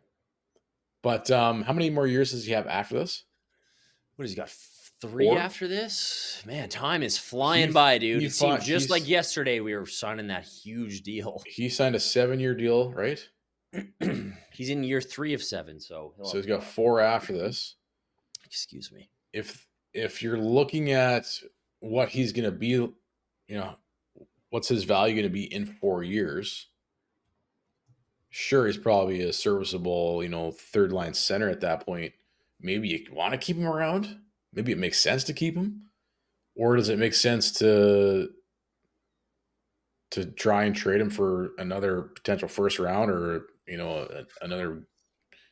But how many more years does he have after this? What has he got? 3 after this? Man, time is flying by, dude. It seems just like yesterday we were signing that huge deal. He signed a 7-year deal, right? He's in year 3 of 7, so he's got 4 after this. Excuse me. If you're looking at what he's going to be, you know, what's his value going to be in 4 years? Sure, he's probably a serviceable, third line center at that point. Maybe you want to keep him around. Maybe it makes sense to keep him, or does it make sense to try and trade him for another potential first round or another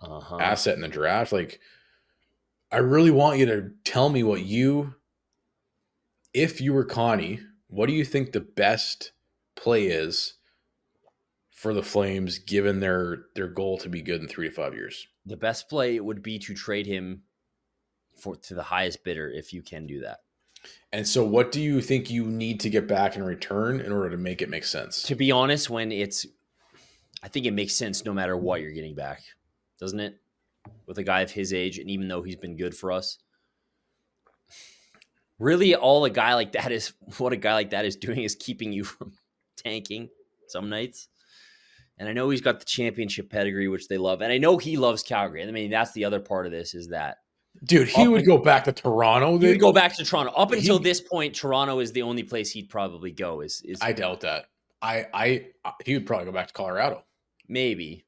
Uh-huh. asset in the draft. Like, I really want you to tell me if you were Connie, what do you think the best play is for the Flames, given their goal to be good in 3 to 5 years? The best play would be to trade him to the highest bidder if you can do that. And so, what do you think you need to get back in return in order to make it make sense? To be honest, I think it makes sense no matter what you're getting back, doesn't it? With a guy of his age, and even though he's been good for us, really, what a guy like that is doing is keeping you from tanking some nights. And I know he's got the championship pedigree, which they love, and I know he loves Calgary. And I mean, that's the other part of this is that, dude, he would go back to Toronto. He would go back to Toronto. Up until this point, Toronto is the only place he'd probably go. I doubt that. He would probably go back to Colorado. Maybe.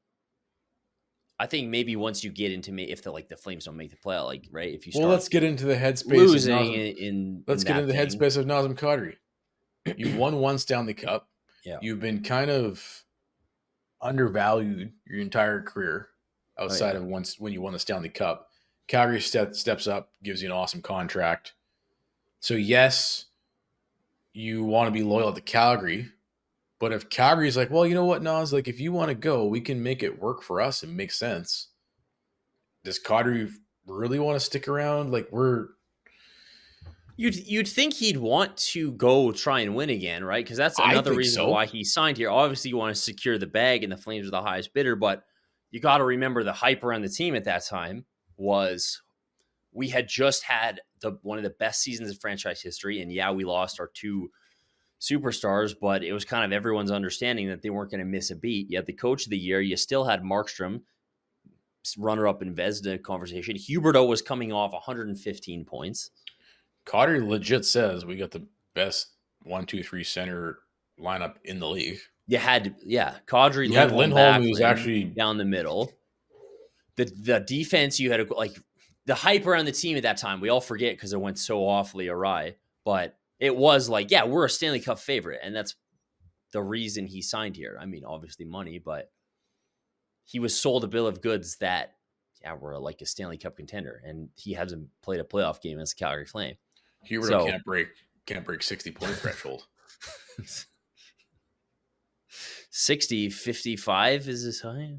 I think maybe once you get into if the Flames don't make the playoff, like, right? If you start let's get into the headspace losing let's get into the headspace of Nazem Kadri. You won one Stanley Cup. Yeah. You've been kind of undervalued your entire career outside of when you won the Stanley Cup. Calgary steps up, gives you an awesome contract. So yes, you want to be loyal to Calgary, but if Calgary's like, well, you know what, Nas, like, if you want to go, we can make it work for us and make sense. Does Kadri really want to stick around? Like, You'd think he'd want to go try and win again, right? Because that's another reason why he signed here. Obviously, you want to secure the bag, and the Flames are the highest bidder, but you got to remember the hype around the team at that time was we had just had one of the best seasons in franchise history, and we lost our two superstars, but it was kind of everyone's understanding that they weren't going to miss a beat. You had the coach of the year. You still had Markstrom, runner-up in Vezina conversation. Huberdeau was coming off 115 points. Kadri legit says we got the best 1-2-3 center lineup in the league. You had, Kadri. You had Lindholm, who was actually down the middle. The defense, you had like the hype around the team at that time. We all forget because it went so awfully awry. But it was like, we're a Stanley Cup favorite, and that's the reason he signed here. I mean, obviously money, but he was sold a bill of goods that we're like a Stanley Cup contender, and he hasn't played a playoff game as a Calgary Flame. Huberdeau can't break 60-point threshold. 60, 55 is his high.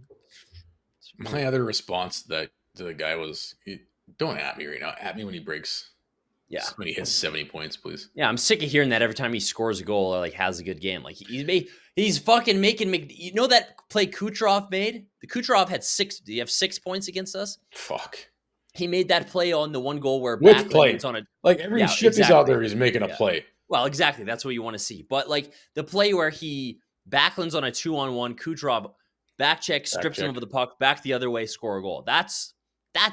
My other response to the guy was, don't at me right now. At me when he breaks. Yeah. When he hits 70 points, please. Yeah, I'm sick of hearing that every time he scores a goal or like has a good game. Like he's fucking making you know that play Kucherov made? The Kucherov had 6. Do you have 6 points against us? Fuck. He made that play on the one goal where Backlund's on a every ship is out there. He's making a play. Well, exactly. That's what you want to see. But like the play where he Backlund's on a 2-on-1, Kucherov back check, strips him of the puck, back the other way, score a goal. That's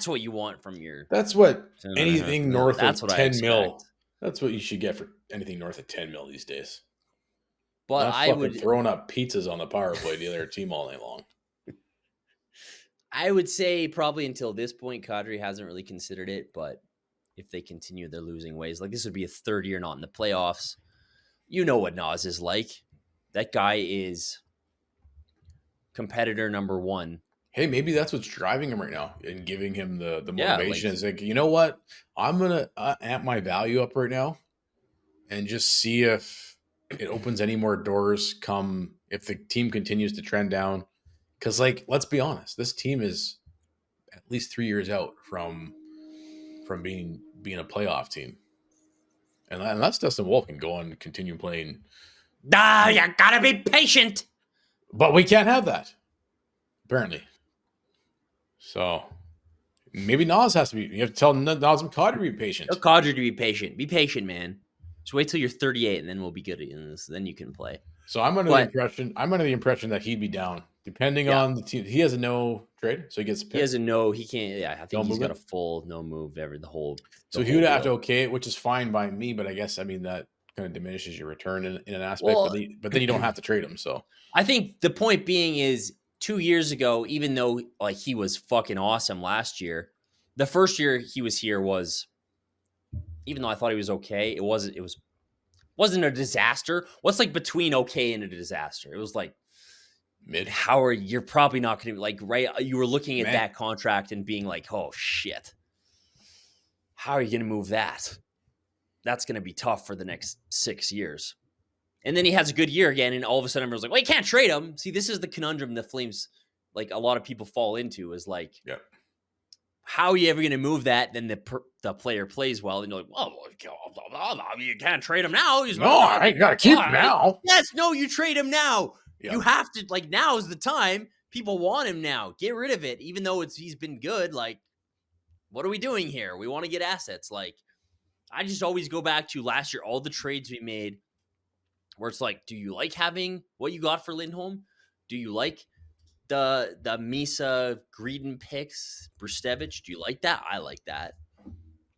what you want from your. That's what anything north of 10 mil. That's what you should get for anything north of 10 mil these days. But I would throwing up pizzas on the power play to the other team all night long. I would say probably until this point, Kadri hasn't really considered it. But if they continue their losing ways, like this would be a third year not in the playoffs. You know what Nas is like. That guy is competitor number one. Hey, maybe that's what's driving him right now and giving him the motivation. It's like, you know what? I'm going to amp my value up right now and just see if it opens any more doors if the team continues to trend down. Because, like, let's be honest, this team is at least 3 years out from being a playoff team. And that's Dustin Wolf can go on and continue playing. You gotta be patient. But we can't have that, apparently. So maybe Nas has to be. You have to tell Nas and Kadri to be patient. Tell Kadri to be patient. Be patient, man. Just wait till you're 38, and then we'll be good in this. Then you can play. So I'm under the impression that he'd be down, depending on the team. He has a no trade, so he gets a pick. He has a no. He can't. Yeah, I think he's got a full no move. The whole. So he would have to okay it, which is fine by me. But I guess that kind of diminishes your return in an aspect. Well, but then you don't have to trade him. So I think the point being is 2 years ago, even though like he was fucking awesome last year, the first year he was here was, even though I thought he was okay, it wasn't a disaster. What's like between okay and a disaster? It was like Mid. Howard, you're probably not going to like, right? You were looking at Man. that contract and being like, oh shit, how are you going to move that? That's going to be tough for the next 6 years. And then he has a good year again, and all of a sudden everyone's like, well, you can't trade him. See, this is the conundrum the Flames, like a lot of people fall into, is like, Yep. how are you ever going to move that? Then the player plays well, and you're like, well, you can't trade him now. He's I got to keep him now. Yes, no, you trade him now. Yep. You have to, like, now is the time. People want him now. Get rid of it, even though he's been good. Like, what are we doing here? We want to get assets. Like, I just always go back to last year, all the trades we made, where it's like, do you like having what you got for Lindholm? Do you like the Misa Greedon picks, Brustevich? Do you like that? I like that.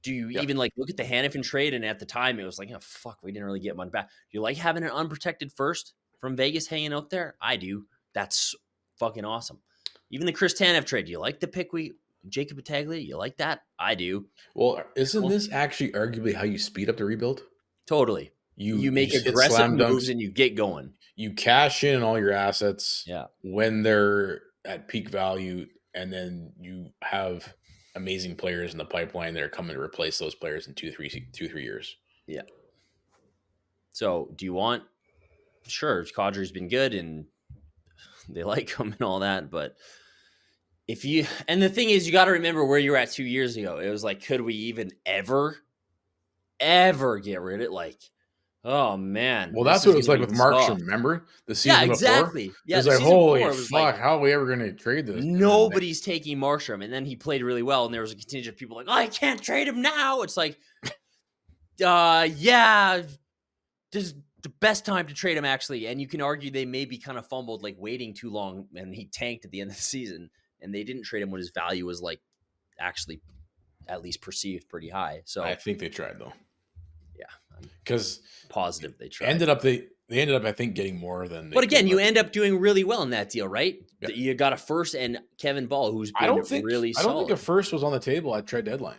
Do you even like look at the Hannafin trade? And at the time, it was like, oh, fuck, we didn't really get much back. Do you like having an unprotected first from Vegas hanging out there? I do. That's fucking awesome. Even the Chris Tanev trade. Do you like the pick Jacob Battaglia? You like that? I do. Well, isn't this actually arguably how you speed up the rebuild? Totally. You make aggressive moves and you get going. You cash in all your assets Yeah. when they're at peak value, and then you have amazing players in the pipeline that are coming to replace those players in 2-3 years. Yeah. So do you want, sure, Kadri's been good and they like him and all that, but and the thing is, you got to remember where you were at 2 years ago. It was like, could we even ever get rid of it? Like, oh man. Well, that's what it was like with Markstrom. Remember the season before? Exactly. Yeah, it was like, holy fuck, how are we ever going to trade this? Nobody's taking Markstrom, and then he played really well, and there was a contingent of people like, oh, I can't trade him now. It's like, yeah, this is the best time to trade him, actually. And you can argue they maybe kind of fumbled, like waiting too long, and he tanked at the end of the season, and they didn't trade him when his value was like actually at least perceived pretty high. So I think they tried though. Yeah, because positive they tried. They ended up, I think, getting more than. But again, you end up doing really well in that deal, right? Yeah. You got a first and Kevin Ball, who's been really solid. I don't think a first was on the table at trade deadline.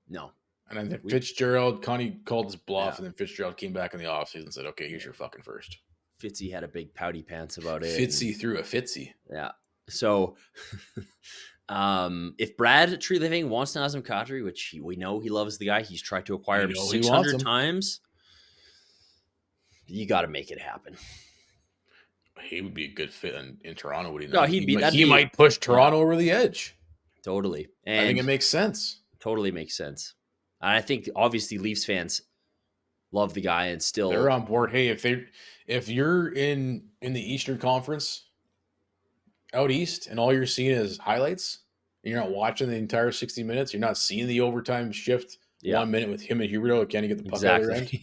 No. And I think Fitzgerald, Connie called his bluff, and then Fitzgerald came back in the offseason and said, okay, here's your fucking first. Fitzy had a big pouty pants about it. Fitzy threw a Fitzy. Yeah. So if Brad Treliving wants Nazem Kadri, which we know he loves the guy, he's tried to acquire him 600 times, you got to make it happen. He would be a good fit in Toronto, would he not? No, he might push Toronto over the edge. Totally. And I think it makes sense. Totally makes sense. And I think obviously Leafs fans love the guy and still they're on board. Hey, if you're in the Eastern Conference out east and all you're seeing is highlights and you're not watching the entire 60 minutes, you're not seeing the overtime shift 1 minute with him and Huberdeau, can you get the puck out of the end?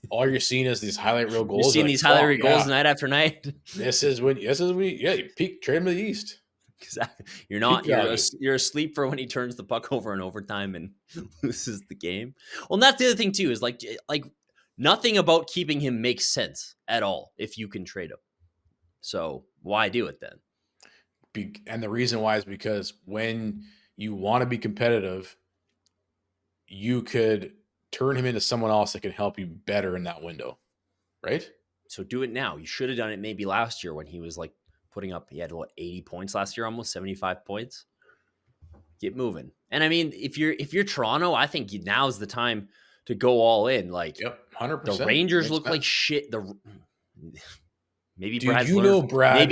All you're seeing is these highlight reel goals. You're seeing these highlight reel goals night after night. This is when you peak, trade him to the east. Exactly. You're asleep for when he turns the puck over in overtime and loses the game. Well, and that's the other thing too, is like nothing about keeping him makes sense at all if you can trade him. So why do it then? And the reason why is because when you want to be competitive, you could turn him into someone else that can help you better in that window, right? So do it now. You should have done it maybe last year when he was like putting up, he had 80 points last year, almost 75 points. Get moving. And I mean, if you're Toronto, I think now's the time to go all in. Like, 100%. The Rangers look like shit. Maybe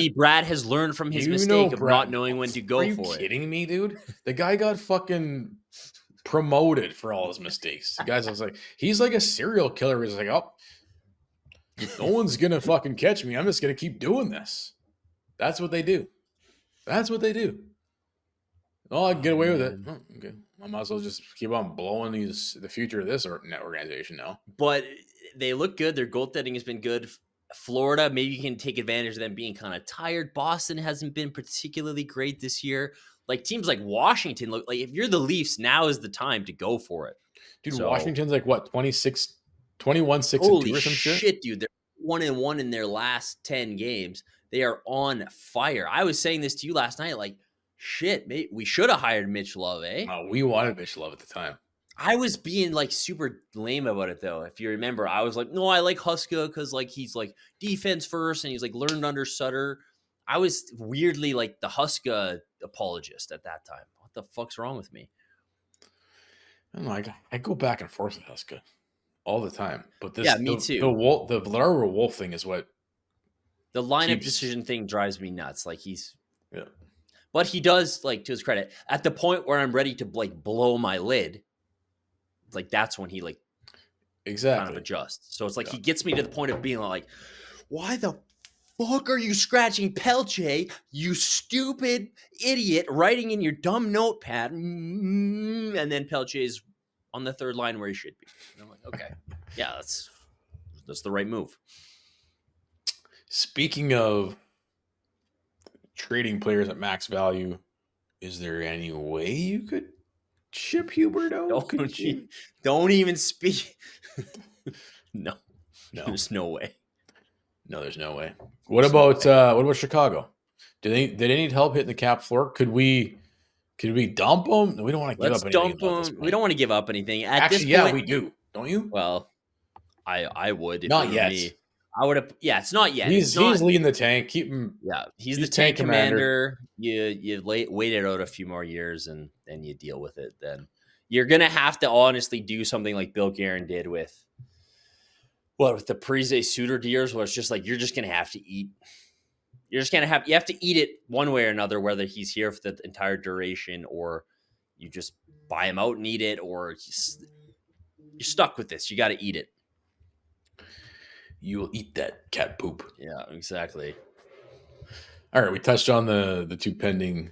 Brad has learned from his mistake of not knowing when to go for it. Are you kidding me, dude? The guy got fucking promoted for all his mistakes. The guy's like, he's like a serial killer. He's like, oh, no one's gonna fucking catch me. I'm just gonna keep doing this. That's what they do. Oh, I can get away with it. Oh, okay. I might as well just keep on blowing the future of this organization now. But they look good. Their goaltending has been good. Florida, maybe you can take advantage of them being kind of tired. Boston hasn't been particularly great this year. Like teams like Washington, look like if you're the Leafs, now is the time to go for it. Dude, Washington's like what, 21-6-2 or some shit? Holy shit, dude. They're 1-1 in their last 10 games. They are on fire. I was saying this to you last night, like, shit, we should have hired Mitch Love, eh? We wanted Mitch Love at the time. I was being like super lame about it though. If you remember, I was like, no, I like Huska because like he's like defense first and he's like learned under Sutter. I was weirdly like the Huska apologist at that time. What the fuck's wrong with me? I don't know. I go back and forth with Huska all the time, but Yeah, this me the too. Wolf, the Vladar Wolf thing is what The lineup keeps. decision thing drives me nuts. Like Yeah, but he does like to his credit at the point where I'm ready to like blow my lid. Like that's when he like kind of exactly. adjusts. So it's like Yeah. he gets me to the point of being like, why the fuck are you scratching Pelche, you stupid idiot, writing in your dumb notepad? And then Pelche's on the third line where he should be. And I'm like, okay, yeah, that's the right move. Speaking of trading players at max value, is there any way you could ship Huberto? Could you? Don't even speak. No, No, there's no way. no, there's no way. There's no way. What about Chicago? Did they need help hitting the cap floor? Could we dump them? We don't want to give Let's up anything dump at this him. We point. don't want to give up anything at this Actually, yeah, point. we do. Don't you? Well, I would if it Not were yet. me. I would have. Yeah, it's not yet. He's It's not. leading the tank. Keep him. Yeah, he's the He's tank tank commander. commander. You wait it out a few more years and then you deal with it. Then you're gonna have to honestly do something like Bill Guerin did with with the Parise Suter deers, where it's just like you're just gonna have to eat. You're just gonna have to eat it one way or another, whether he's here for the entire duration or you just buy him out and eat it, or you're stuck with this. You got to eat it. You will eat that cat poop. Yeah, exactly. All right, we touched on the two pending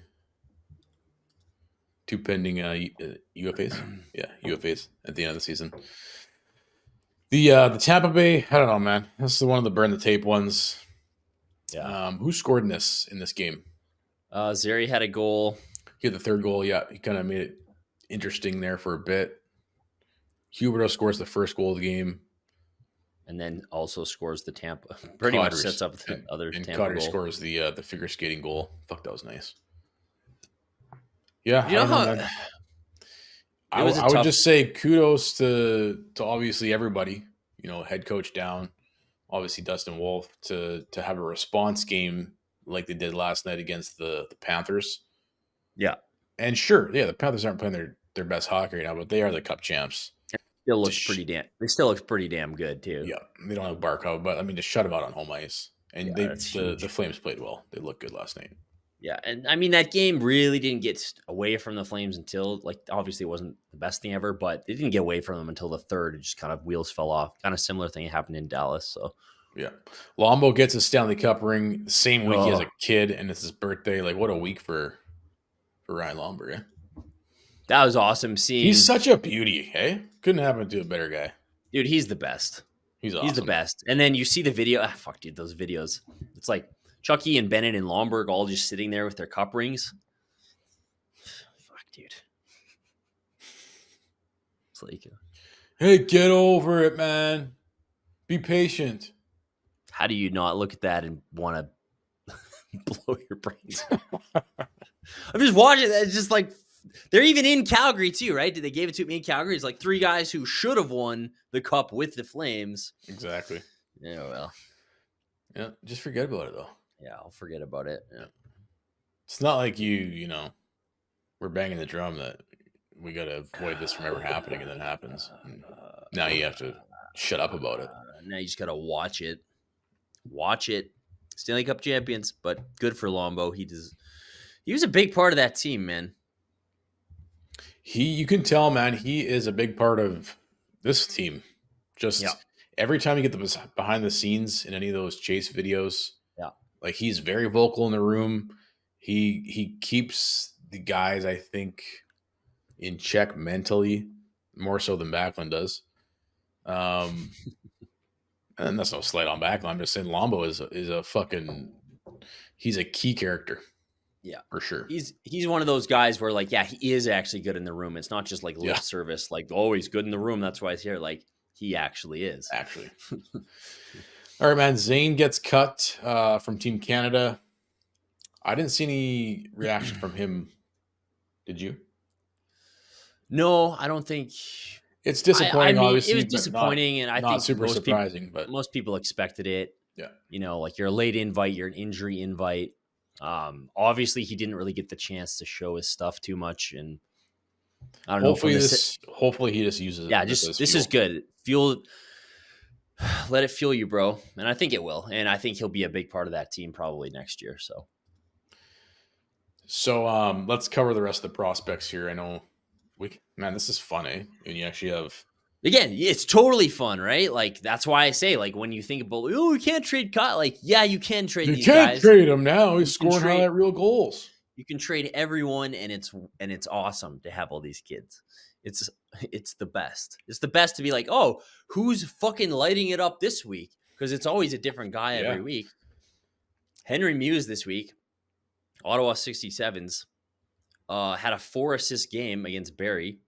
UFAs. Yeah, UFAs at the end of the season. The Tampa Bay, I don't know, man. This is the one of the burn the tape ones. Yeah. Who scored in this game? Zeri had a goal. He had the third goal. Yeah, he kind of made it interesting there for a bit. Huberto scores the first goal of the game. And then also scores the Tampa. Pretty much sets up the other and Tampa Kadri goal. Scores the figure skating goal. Fuck, that was nice. Yeah, You know how I would just say kudos to obviously everybody. You know, head coach down, obviously Dustin Wolf to have a response game like they did last night against the Panthers. Yeah. And sure, yeah, the Panthers aren't playing their best hockey right now, but they are the Cup champs. Still looks they still look pretty damn good too. Yeah, they don't have Barkov, but I mean, to shut them out on home ice, and the Flames played well. They looked good last night. Yeah, and I mean that game really didn't get away from the Flames until obviously it wasn't the best thing ever, but they didn't get away from them until the third. It just kind of wheels fell off. Kind of similar thing happened in Dallas. So yeah, Lombo gets his Stanley Cup ring the same week as a kid, and it's his birthday. Like, what a week for Ryan Lomberg. Eh? That was awesome seeing. He's such a beauty, hey? Couldn't happen to a better guy. Dude, he's the best. He's awesome. He's the best. And then you see the video. Fuck, dude, those videos. It's like Chucky and Bennett and Lomberg all just sitting there with their cup rings. Fuck, dude. It's like, hey, get over it, man. Be patient. How do you not look at that and want to blow your brains? I'm just watching. It's just like they're even in Calgary too, right? Did they gave it to me in Calgary? It's like three guys who should have won the cup with the Flames. Exactly. Yeah, well. Yeah, just forget about it though. Yeah, I'll forget about it. Yeah. It's not like you know, we're banging the drum that we got to avoid this from ever happening, and then it happens. And now you have to shut up about it. Now you just got to watch it. Watch it. Stanley Cup champions, but good for Lombo. He was a big part of that team, man. You can tell, man, he is a big part of this team. Just every time you get the behind the scenes in any of those chase videos, like he's very vocal in the room. He keeps the guys, I think, in check mentally more so than Backlund does. And that's no slight on Backlund. I'm just saying Lombo is a fucking. He's a key character. Yeah, for sure. He's one of those guys where he is actually good in the room. It's not just like lip service, like, oh, he's good in the room, that's why he's here. Like, he actually is. Actually. All right, man. Zane gets cut from Team Canada. I didn't see any reaction from him. Did you? No, I don't think. It's I disappointing, mean, it obviously, was but not disappointing, and I not think super surprising. But most people expected it. yeah, You know, like you're a late invite, you're an injury invite. Obviously, he didn't really get the chance to show his stuff too much, and I don't know from this. hopefully he just uses Yeah, this just as this is fuel. good. Fuel, let it fuel you, bro, and I think it will, and I think he'll be a big part of that team probably next year. So let's cover the rest of the prospects here. I know man, this is fun, eh? And you actually have Again, it's totally fun, right? Like that's why I say, like when you think about, oh, we can't trade Kyle. Like, yeah, you can trade you these can't guys. trade him now. He's You can scoring trade highlight reel goals. you can trade everyone, and it's awesome to have all these kids. It's it's the best. It's the best to be like, oh, who's fucking lighting it up this week? Because it's always a different guy Yeah, every week. Henry Muse this week, Ottawa 67s, had a 4-assist game against Barrie.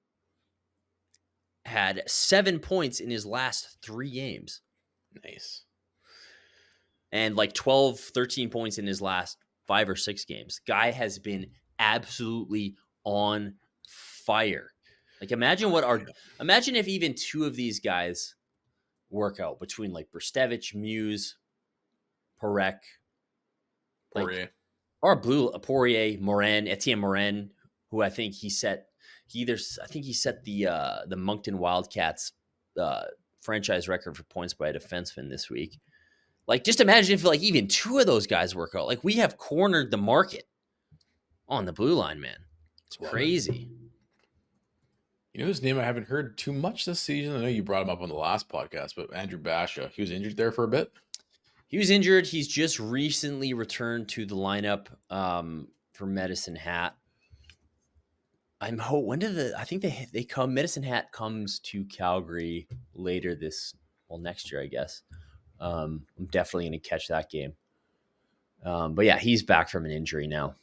Had 7 points in his last 3 games. nice. And like 12, 13 points in his last 5 or 6 games. Guy has been absolutely on fire. Like imagine if even 2 of these guys work out between like Brstevich, Muse, Parek, Poirier. or Poirier, Etienne Morin, who I think he set the Moncton Wildcats franchise record for points by a defenseman this week. Like, just imagine if like even 2 of those guys work out. Like, we have cornered the market on the blue line, man. It's crazy. You know his name I haven't heard too much this season? I know you brought him up on the last podcast, but Andrew Basha. He was injured there for a bit. He was injured. He's just recently returned to the lineup for Medicine Hat. I think they come. Medicine Hat comes to Calgary later next year, I guess. I'm definitely going to catch that game. But yeah, he's back from an injury now.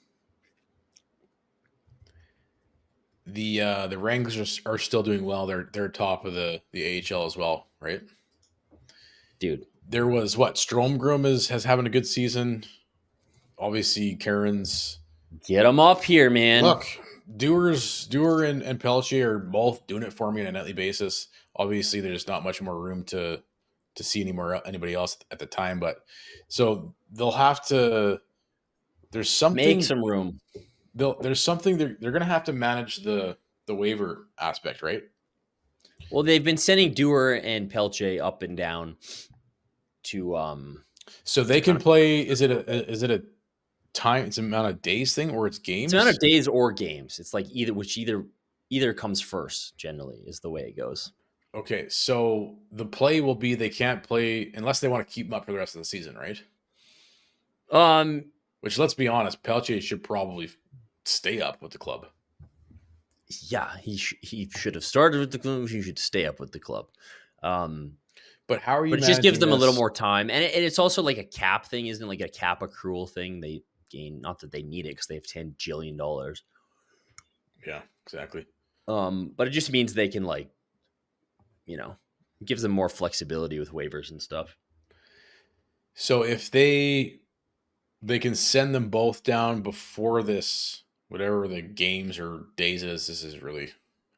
The Wranglers are still doing well. They're top of the AHL as well, right? Dude. There was Stromgren has having a good season. Obviously, Karen's Get him up here, man. Look, Dewar and Pelletier are both doing it for me on a nightly basis. Obviously, there's not much more room to see anybody else at the time, but so they'll have to. There's something Make some room. There's something they're going to have to manage the waiver aspect, right? Well, they've been sending Dewar and Pelletier up and down to so they can play. Is it a time? It's an amount of days thing, or it's games? It's amount of days or games. It's like either comes first. Generally, is the way it goes. Okay, so the play will be they can't play unless they want to keep them up for the rest of the season, right? Which, let's be honest, Pelletier should probably stay up with the club. Yeah, he should have started with the club. He should stay up with the club. But how are you? But it just gives them a little more time, and it's also like a cap thing, isn't it? Like a cap accrual thing. They gain, not that they need it because they have $10 jillion. Yeah, exactly. But it just means they can it gives them more flexibility with waivers and stuff. So if they can send them both down before this, whatever the games or days is. This is really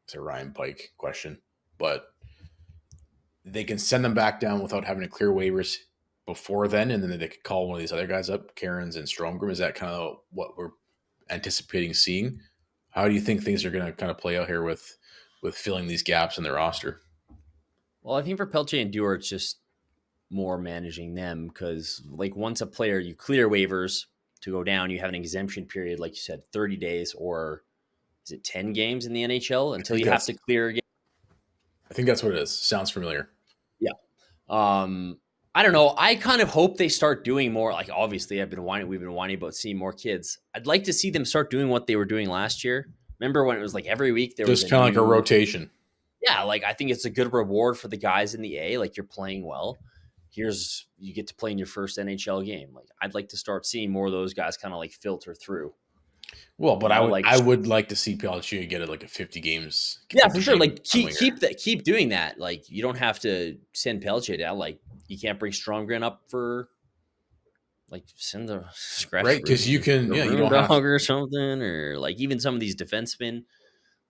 it's a Ryan Pike question, but they can send them back down without having to clear waivers before then, and then they could call one of these other guys up, Karen's and Stromgren. Is that kind of what we're anticipating seeing? How do you think things are going to kind of play out here with filling these gaps in their roster? Well, I think for Pelletier and Dewar, it's just more managing them because, like, once a player you clear waivers to go down, you have an exemption period, like you said, 30 days, or is it 10 games in the NHL until you have to clear again? I think that's what it is. Sounds familiar. Yeah. I don't know. I kind of hope they start doing more. Like, obviously, we've been whining about seeing more kids. I'd like to see them start doing what they were doing last year. Remember when it was like every week there was just kind of like a rotation? Yeah, like I think it's a good reward for the guys in the A. Like, you're playing well. You get to play in your first NHL game. Like, I'd like to start seeing more of those guys kind of like filter through. Well, but I would like to see Pelletier get it like a 50 games. Yeah, for sure. Like keep doing that. Like, you don't have to send Pelletier down. Like, you can't bring Stromgren up for like send the scratch, right? Because you can, you don't have or something, or like even some of these defensemen.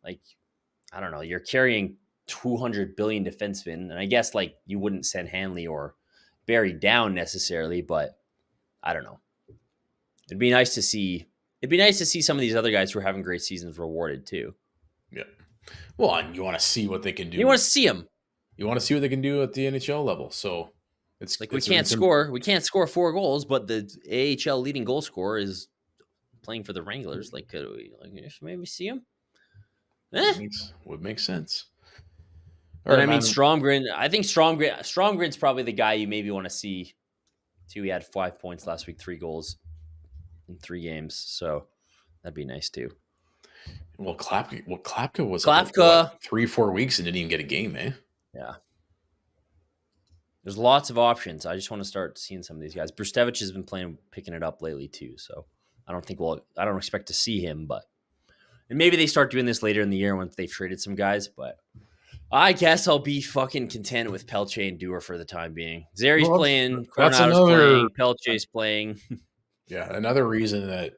Like, I don't know, you're carrying 200 billion defensemen, and I guess like you wouldn't send Hanley or Barry down necessarily, but I don't know. It'd be nice to see. It'd be nice to see some of these other guys who are having great seasons rewarded too. Yeah. Well, and you want to see what they can do. You want to see them. You want to see what they can do at the NHL level. So it's like we can't score 4 goals, but the AHL leading goal scorer is playing for the Wranglers. Like, could we maybe see him? Would make sense. But I mean, Stromgren. I think Stromgren's probably the guy you maybe want to see. Too. He had 5 points last week, 3 goals in 3 games, so that'd be nice too. Well, Klapka was 3-4 weeks and didn't even get a game, eh? Yeah. There's lots of options. I just want to start seeing some of these guys. Brustevich has been picking it up lately too, so I don't expect to see him, but and maybe they start doing this later in the year once they've traded some guys, but I guess I'll be fucking content with Pelche and Dewar for the time being. Zeri's playing, Coronato's playing, Pelche's playing. Yeah, another reason that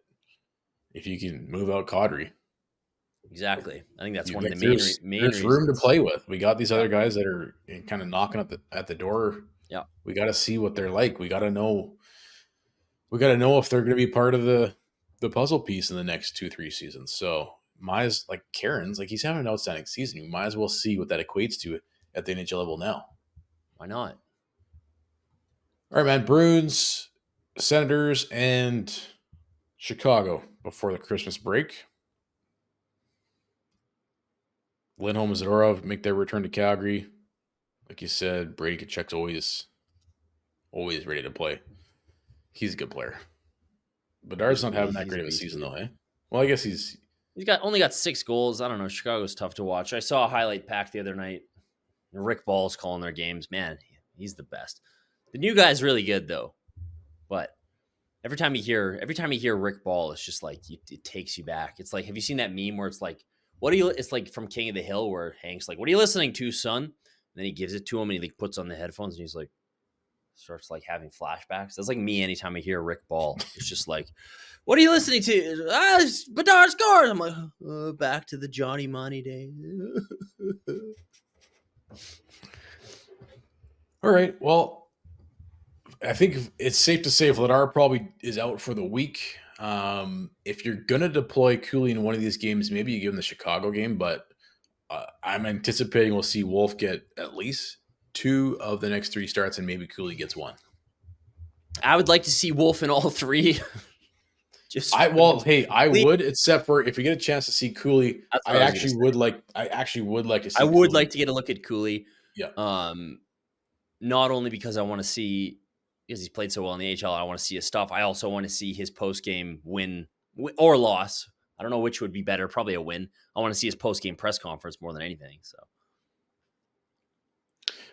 if you can move out Kadri. Exactly. I think that's one of the main There's room to play with. We got these other guys that are kind of knocking at the door. Yeah. We got to see what they're like. We got to know if they're going to be part of the puzzle piece in the next 2-3 seasons. So like Karen's, like he's having an outstanding season. You might as well see what that equates to at the NHL level now. Why not? All right, man. Bruins, Senators, and Chicago before the Christmas break. Lindholm and Zadorov make their return to Calgary. Like you said, Brady Tkachuk's always ready to play. He's a good player. Bedard's not having that great of a season, though, eh? Well, I guess he's only got 6 goals. I don't know. Chicago's tough to watch. I saw a highlight pack the other night. Rick Ball's calling their games. Man, he's the best. The new guy's really good, though. But every time you hear Rick Ball, it's just like it takes you back. It's like, have you seen that meme where it's like, it's like from King of the Hill where Hank's like, what are you listening to, son? And then he gives it to him and he like puts on the headphones and he's like, starts like having flashbacks. That's like me anytime I hear Rick Ball. It's just like, what are you listening to? Bedard scores. I'm like, back to the Johnny Money days. All right. Well, I think it's safe to say Vladar probably is out for the week. If you're going to deploy Cooley in one of these games, maybe you give him the Chicago game, but I'm anticipating we'll see Wolf get at least 2 of the next 3 starts and maybe Cooley gets 1. I would like to see Wolf in all 3. I would, except for if we get a chance to see Cooley, I actually would like to see Cooley. Like to get a look at Cooley. Yeah. Not only because I want to see, because he's played so well in the AHL, I want to see his stuff. I also want to see his post-game win or loss. I don't know which would be better. Probably a win. I want to see his post-game press conference more than anything. So.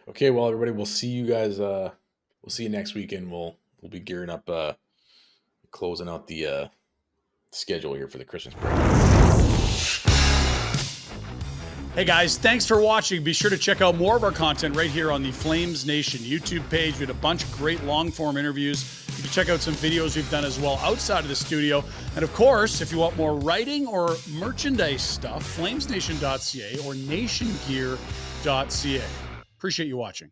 Okay, well, everybody, we'll see you guys. We'll see you next weekend. We'll be gearing up, closing out the schedule here for the Christmas break. Hey guys, thanks for watching. Be sure to check out more of our content right here on the Flames Nation YouTube page. We had a bunch of great long-form interviews. You can check out some videos we've done as well outside of the studio. And of course, if you want more writing or merchandise stuff, flamesnation.ca or nationgear.ca. Appreciate you watching.